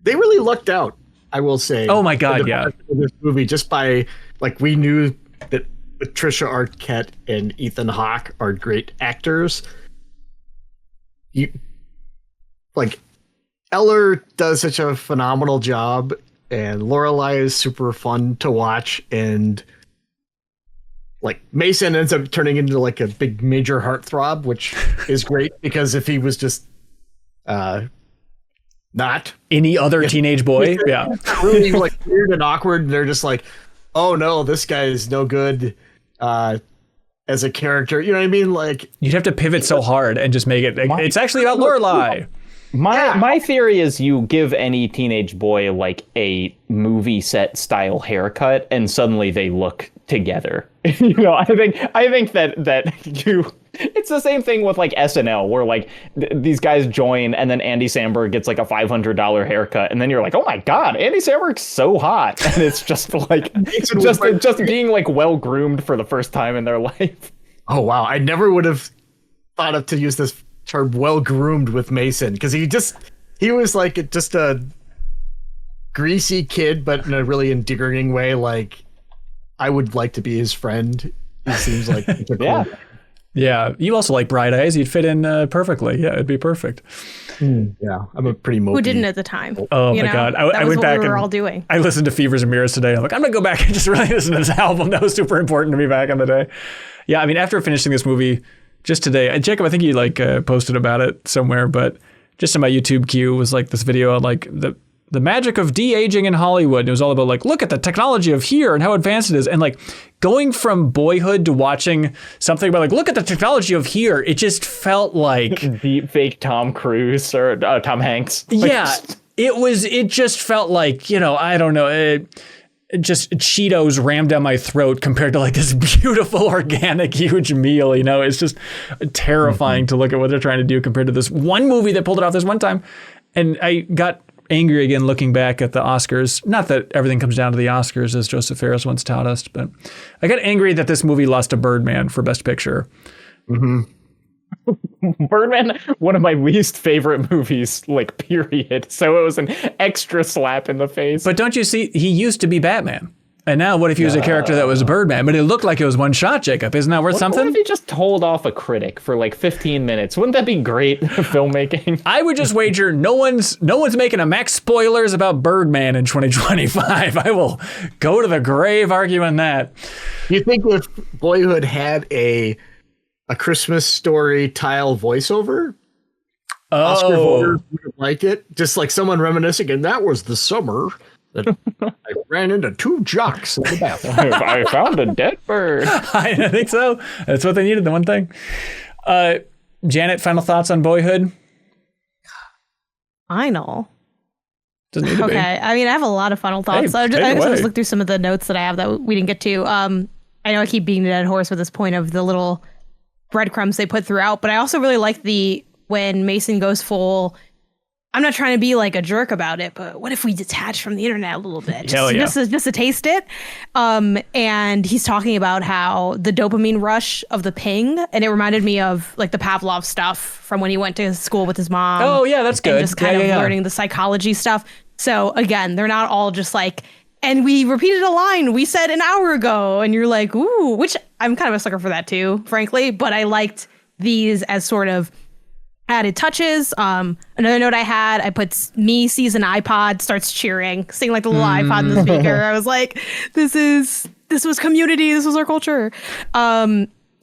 They really lucked out, I will say. Oh my God, yeah. This movie, just by, like, we knew that Patricia Arquette and Ethan Hawke are great actors. Eller does such a phenomenal job, and Lorelai is super fun to watch, and like Mason ends up turning into like a big major heartthrob, which is great because if he was just not any other teenage boy, yeah, really like weird and awkward, and they're just like, oh no, this guy is no good as a character. You know what I mean? Like you'd have to pivot so hard and just make it. It's actually about Lorelai. My theory is you give any teenage boy like a movie set style haircut, and suddenly they look together. You know, I think that you. It's the same thing with like SNL, where like these guys join, and then Andy Samberg gets like a $500 haircut, and then you're like, oh my God, Andy Samberg's so hot, and it's just like just being like well groomed for the first time in their life. Oh wow, I never would have thought of to use this term well groomed with Mason, because he was like just a greasy kid, but in a really endearing way. Like I would like to be his friend. He seems like yeah. Yeah, you also like Bright Eyes. You'd fit in perfectly. Yeah, it'd be perfect. Yeah, I'm a pretty mopey. Who didn't at the time? Oh my God, I went back we were and all doing. I listened to Fevers and Mirrors today. I'm like, I'm gonna go back and just really listen to this album. That was super important to me back in the day. Yeah, I mean, after finishing this movie just today, Jacob, I think you like posted about it somewhere, but just in my YouTube queue was like this video on like the magic of de-aging in Hollywood. And it was all about like, look at the technology of here and how advanced it is. And like going from Boyhood to watching something about like, look at the technology of here. It just felt like deep fake Tom Cruise or Tom Hanks. Yeah, it just felt like, you know, I don't know. Just Cheetos rammed down my throat compared to like this beautiful organic huge meal. You know, it's just terrifying to look at what they're trying to do compared to this one movie that pulled it off this one time. And I got angry again looking back at the Oscars. Not that everything comes down to the Oscars, as Joseph Fares once taught us, but I got angry that this movie lost to Birdman for Best Picture. Mm-hmm. Birdman, one of my least favorite movies, like, period. So it was an extra slap in the face. But don't you see, he used to be Batman. And now what if he was a character that was Birdman? But it looked like it was one shot, Jacob. Isn't that worth something? What if he just told off a critic for like 15 minutes? Wouldn't that be great filmmaking? I would just wager no one's making a Max spoilers about Birdman in 2025. I will go to the grave arguing that. You think if Boyhood had a Christmas Story tile voiceover, Oscar voters would like it? Just like someone reminiscing, and that was the summer I ran into 2 jocks in the bathroom. I found a dead bird. I think so. That's what they needed, the one thing. Janet, final thoughts on Boyhood? Final. Doesn't need to be. Okay. I mean, I have a lot of final thoughts. Hey, I take guess I'll away. just look through some of the notes that I have that we didn't get to. I know I keep beating the dead horse with this point of the little breadcrumbs they put throughout, but I also really like when Mason goes full. I'm not trying to be like a jerk about it, but what if we detach from the internet a little bit? Hell yeah. Just to taste it. And he's talking about how the dopamine rush of the ping, and it reminded me of like the Pavlov stuff from when he went to school with his mom. Oh, yeah, that's good. And just kind of learning the psychology stuff. So again, they're not all just like, and we repeated a line we said an hour ago, and you're like, ooh, which I'm kind of a sucker for that too, frankly. But I liked these as sort of added touches. Another note I had, I put me sees an iPod, starts cheering, seeing like the little iPod in the speaker. I was like, this was community. This was our culture.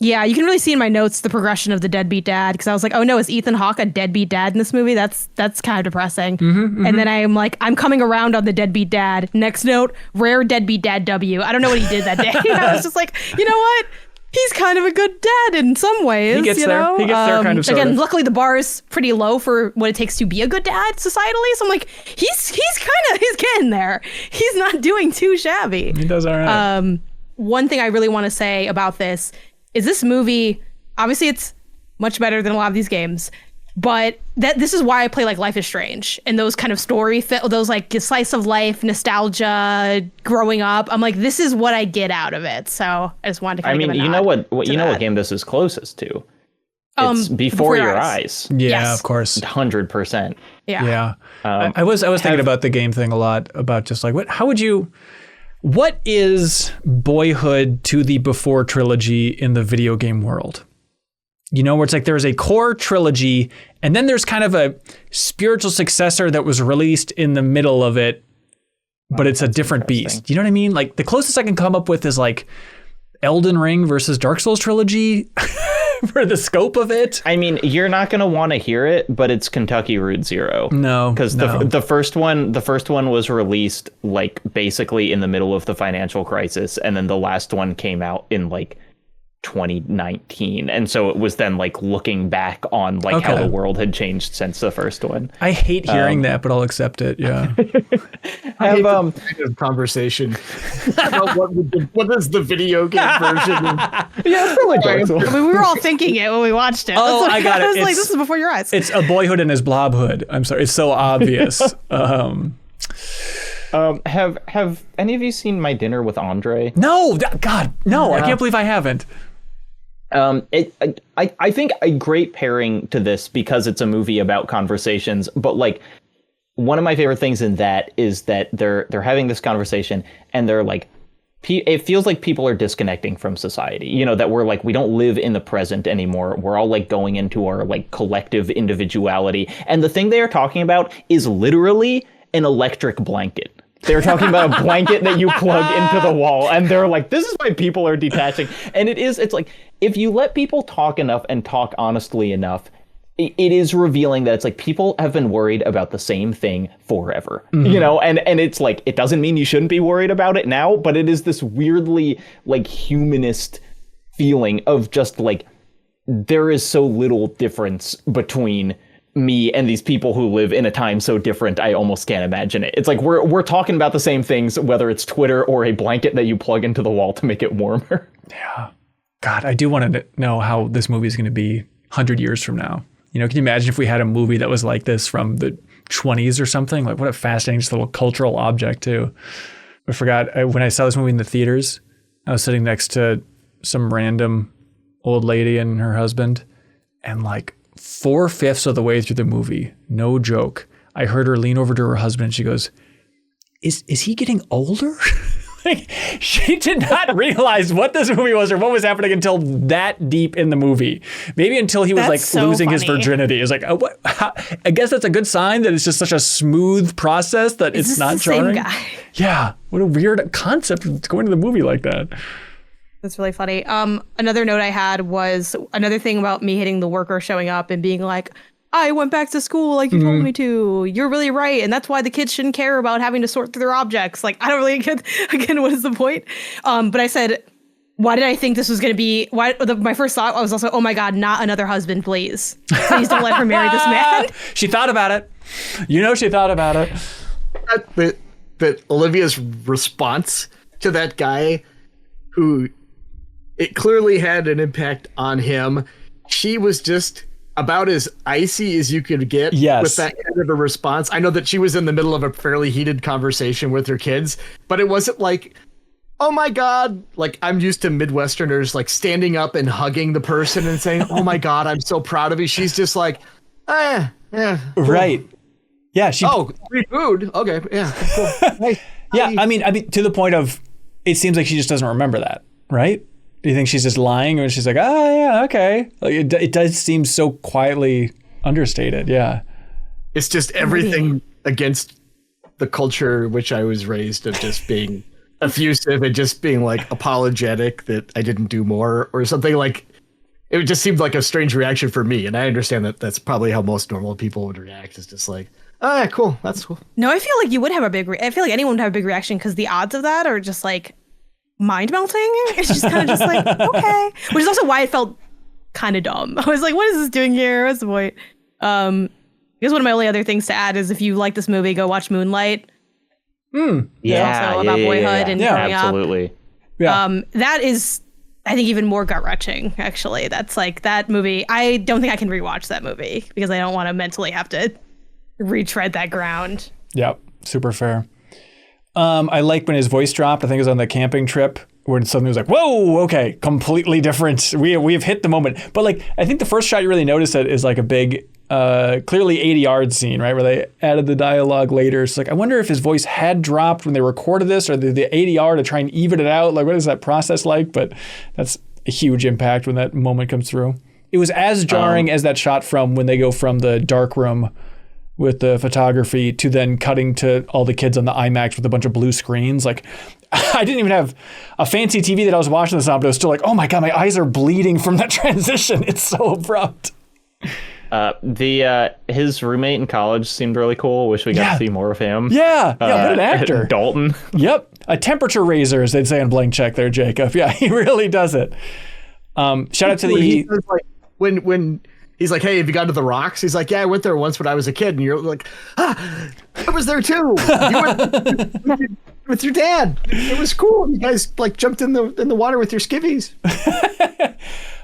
Yeah, you can really see in my notes the progression of the deadbeat dad, because I was like, oh no, is Ethan Hawke a deadbeat dad in this movie? That's kind of depressing. And then I'm like, I'm coming around on the deadbeat dad. Next note, rare deadbeat dad W. I don't know what he did that day. I was just like, you know what? He's kind of a good dad in some ways. He gets you there. know? He gets there kind of, sort Again, of. luckily the bar is pretty low for what it takes to be a good dad societally. So I'm like, he's getting there. He's not doing too shabby. He does all right. One thing I really want to say about this movie, obviously it's much better than a lot of these games, but this is why I play like Life is Strange and those kind of those like slice of life, nostalgia, growing up. I'm like, this is what I get out of it. So I just wanted to kind of give a you nod know what to what game this is closest to? It's Before Before Your Your Eyes. Eyes. Yeah, yes. of course. 100%. Yeah. I was thinking about the game thing a lot, about just like, what is Boyhood to the Before trilogy in the video game world? You know, where it's like there's a core trilogy, and then there's kind of a spiritual successor that was released in the middle of it, but it's a different beast. You know what I mean? Like the closest I can come up with is like Elden Ring versus Dark Souls trilogy for the scope of it. I mean, you're not going to want to hear it, but it's Kentucky Route Zero. No, because the first one was released like basically in the middle of the financial crisis, and then the last one came out in like 2019, and so it was then like looking back on like how the world had changed since the first one. I hate hearing that, but I'll accept it. Yeah. I hate this kind of conversation about what is the video game version. Yeah, it's probably Dark Souls. I mean, we were all thinking it when we watched it. Oh, That's I got it. I was like, It's- this is Before Your Eyes. It's a Boyhood and his Blobhood. I'm sorry. It's so obvious. Have any of you seen My Dinner with Andre? No, God, no, I can't believe I haven't. I think a great pairing to this, because it's a movie about conversations, but like one of my favorite things in that is that they're having this conversation and they're like, it feels like people are disconnecting from society, you know, that we're like, we don't live in the present anymore. We're all like going into our like collective individuality. And the thing they are talking about is literally an electric blanket. They're talking about a blanket that you plug into the wall, and they're like, this is why people are detaching. And it's like, if you let people talk enough and talk honestly enough, it is revealing that it's like people have been worried about the same thing forever, you know, and it's like, it doesn't mean you shouldn't be worried about it now, but it is this weirdly like humanist feeling of just like, there is so little difference between me and these people who live in a time so different I almost can't imagine it. It's like we're talking about the same things, whether it's Twitter or a blanket that you plug into the wall to make it warmer. Yeah. God, I do want to know how this movie is going to be 100 years from now. You know, can you imagine if we had a movie that was like this from the 20s or something? Like, what a fascinating just little cultural object too. I forgot, when I saw this movie in the theaters, I was sitting next to some random old lady and her husband, and like 4/5 of the way through the movie, no joke, I heard her lean over to her husband and she goes, is he getting older? Like, she did not realize what this movie was or what was happening until that deep in the movie. Maybe until he was That's like so losing his funny. virginity. It's like, oh, what? I guess that's a good sign that it's just such a smooth process that Is it's this not the same jarring. guy? Yeah, what a weird concept going to the movie like that. That's really funny. Another note I had was another thing about me hitting the worker showing up and being like, I went back to school like you told me to. You're really right. And that's why the kids shouldn't care about having to sort through their objects. Like, I don't really get, again, what is the point? But I said, why did I think this was going to be, my first thought was also, oh my God, not another husband, please. Please don't let her marry this man. She thought about it. You know, she thought about it. But Olivia's response to that guy who it clearly had an impact on him. She was just about as icy as you could get with that kind of a response. I know that she was in the middle of a fairly heated conversation with her kids, but it wasn't like, oh my God, like I'm used to Midwesterners like standing up and hugging the person and saying, oh my God, I'm so proud of you. She's just like, yeah. Cool. Right. Yeah. Free food. Okay. Yeah. Cool. Hey, yeah. I mean, to the point of, it seems like she just doesn't remember that, right? Do you think she's just lying when she's like, oh, yeah, okay. Like, it does seem so quietly understated. Yeah. It's just everything against the culture which I was raised of just being effusive and just being like apologetic that I didn't do more or something. Like, it just seemed like a strange reaction for me. And I understand that that's probably how most normal people would react. It's just like, oh, yeah, cool. That's cool. No, I feel like you would have I feel like anyone would have a big reaction because the odds of that are just like, mind melting. It's just kind of just like, okay, which is also why it felt kind of dumb. I was like, what is this doing here? What's the point? I guess one of my only other things to add is if you like this movie, go watch Moonlight. Yeah, also about Boyhood and growing absolutely. up. Yeah. That is, I think, even more gut wrenching. Actually, that's like that movie. I don't think I can rewatch that movie because I don't want to mentally have to retread that ground. Yep. Super fair. I like when his voice dropped. I think it was on the camping trip where suddenly it was like, whoa, okay, completely different. We have hit the moment. But like, I think the first shot you really notice it is like a big, clearly 80-yard scene, right? Where they added the dialogue later. It's like, I wonder if his voice had dropped when they recorded this or the 80-yard to try and even it out. Like, what is that process like? But that's a huge impact when that moment comes through. It was as jarring as that shot from when they go from the dark room with the photography to then cutting to all the kids on the IMAX with a bunch of blue screens. Like, I didn't even have a fancy TV that I was watching this on, but it was still like, oh my God, my eyes are bleeding from that transition. It's so abrupt. His roommate in college seemed really cool. Wish we got to see more of him. Yeah, what an actor. Dalton. Yep, a temperature raiser, as they'd say on Blank Check there, Jacob. Yeah, he really does it. Shout out to the... When he's like, hey, have you gone to the Rocks? He's like, yeah, I went there once when I was a kid. And you're like, I was there too. You went with your dad. It was cool. You guys like jumped in the water with your skivvies.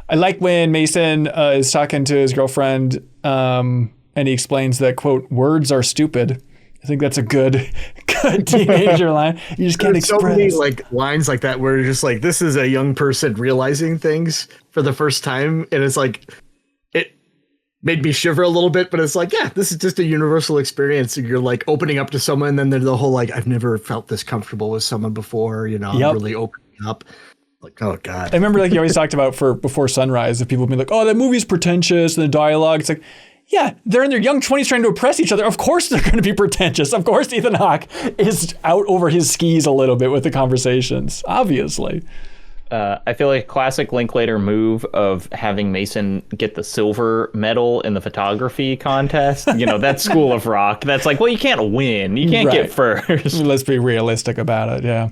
I like when Mason is talking to his girlfriend and he explains that, quote, words are stupid. I think that's a good teenager line. You just can't express. So many like lines like that where you're just like, this is a young person realizing things for the first time. And it's like, made me shiver a little bit, but it's like, yeah, this is just a universal experience. You're like opening up to someone, and then there's the whole like, I've never felt this comfortable with someone before, you know, I'm really opening up. Like, oh God. I remember like you always talked about for Before Sunrise, if people would be like, oh, that movie's pretentious and the dialogue. It's like, yeah, they're in their young 20s trying to impress each other. Of course they're going to be pretentious. Of course Ethan Hawke is out over his skis a little bit with the conversations, obviously. I feel like a classic Linklater move of having Mason get the silver medal in the photography contest. You know, that's School of Rock. That's like, well, you can't win. You can't get first. Let's be realistic about it, yeah.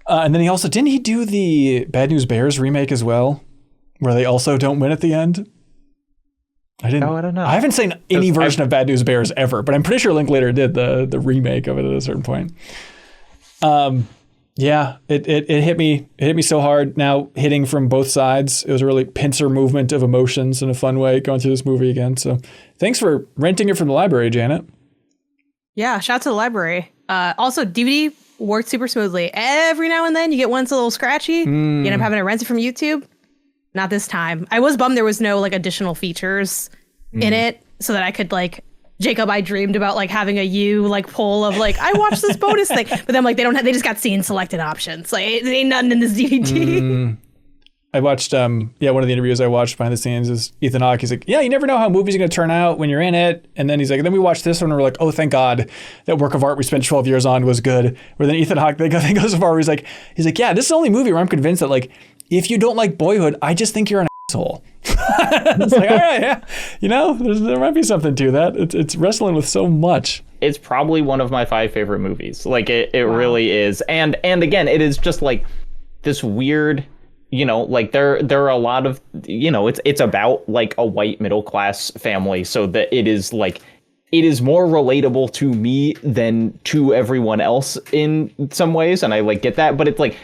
And then didn't he do the Bad News Bears remake as well, where they also don't win at the end? I don't know. I haven't seen any version of Bad News Bears ever, but I'm pretty sure Linklater did the remake of it at a certain point. Yeah, it hit me. It hit me so hard. Now hitting from both sides, it was a really pincer movement of emotions in a fun way going through this movie again. So, thanks for renting it from the library, Janet. Yeah, shout out to the library. Also, DVD worked super smoothly. Every now and then, you get one that's a little scratchy. You end up having to rent it from YouTube. Not this time. I was bummed there was no like additional features in it, so that I could like. Jacob, I dreamed about like having a like poll of like, I watched this bonus thing, but then like they just got scene selected options. Like it ain't nothing in this DVD. I watched, one of the interviews I watched behind the scenes is Ethan Hawke. He's like, yeah, you never know how movies are going to turn out when you're in it. And then he's like, then we watched this one and we're like, oh, thank God that work of art we spent 12 years on was good. Where then Ethan Hawke, I think goes so far where he's like, yeah, this is the only movie where I'm convinced that like, if you don't like Boyhood, I just think you're an asshole. It's like, all right, yeah, there might be something to that. It's wrestling with so much. It's probably one of my 5 favorite movies. Like it really is. And again, it is just like this weird, like there are a lot of, it's about like a white middle class family, so that it is like, it is more relatable to me than to everyone else in some ways, and I like get that, but it's like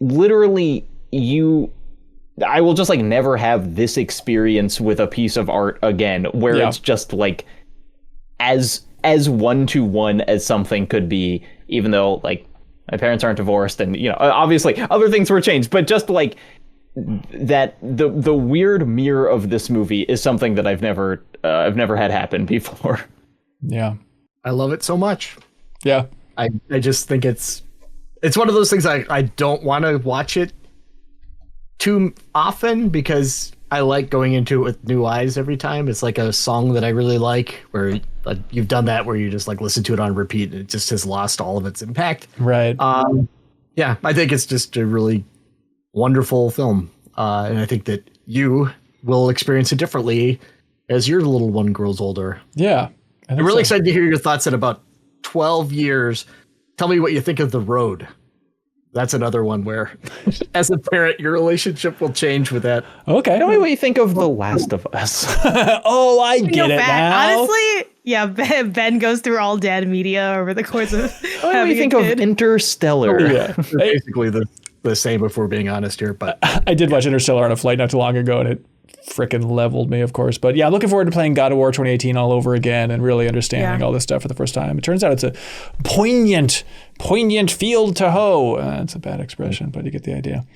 literally I will just like never have this experience with a piece of art again, where it's just like as one-to-one as something could be, even though like my parents aren't divorced and obviously other things were changed, but just like that the weird mirror of this movie is something that I've never had happen before. Yeah. I love it so much. Yeah. I just think it's one of those things I don't want to watch it too often, because I like going into it with new eyes every time. It's like a song that I really like, where you've done that, where you just like listen to it on repeat and it just has lost all of its impact. Right. Yeah, I think it's just a really wonderful film. And I think that you will experience it differently as your little one grows older. Yeah. I'm really excited to hear your thoughts in about 12 years. Tell me what you think of The Road. That's another one where, as a parent, your relationship will change with that. Okay. Tell me what you think of The Last of Us. Oh, I get it now. Honestly, yeah, Ben goes through all dad media over the course of What do you think of Interstellar? Oh, yeah. They're basically the same, if we're being honest here. But I did watch Interstellar on a flight not too long ago, and it frickin' leveled me, of course. But yeah, looking forward to playing God of War 2018 all over again and really understanding all this stuff for the first time. It turns out it's a poignant field to hoe. That's a bad expression, but you get the idea.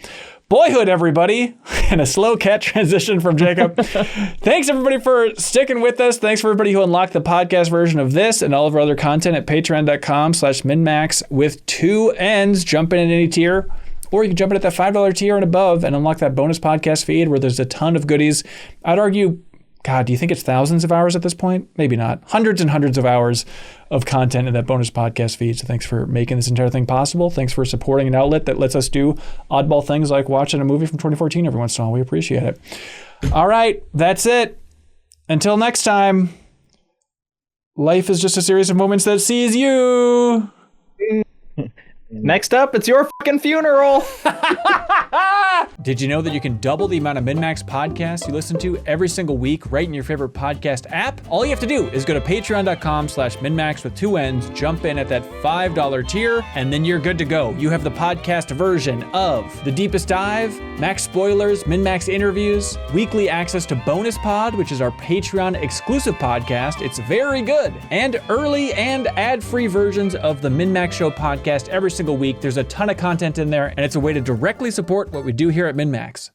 Boyhood, everybody, and a slow cat transition from Jacob. Thanks, everybody, for sticking with us. Thanks for everybody who unlocked the podcast version of this and all of our other content at patreon.com/MinnMax with 2 N's. Jump in at any tier. Or you can jump in at that $5 tier and above and unlock that bonus podcast feed where there's a ton of goodies. I'd argue, God, do you think it's thousands of hours at this point? Maybe not. Hundreds and hundreds of hours of content in that bonus podcast feed. So thanks for making this entire thing possible. Thanks for supporting an outlet that lets us do oddball things like watching a movie from 2014 every once in a while. We appreciate it. All right, that's it. Until next time, life is just a series of moments that sees you. Next up, it's your fucking funeral. Did you know that you can double the amount of MinnMax podcasts you listen to every single week right in your favorite podcast app? All you have to do is go to patreon.com/MinnMax with 2 N's, jump in at that $5 tier, and then you're good to go. You have the podcast version of The Deepest Dive, Max Spoilers, MinnMax interviews, weekly access to Bonus Pod, which is our Patreon exclusive podcast. It's very good. And early and ad-free versions of the MinnMax Show podcast every single week. There's a ton of content in there, and it's a way to directly support what we do here at MinnMax.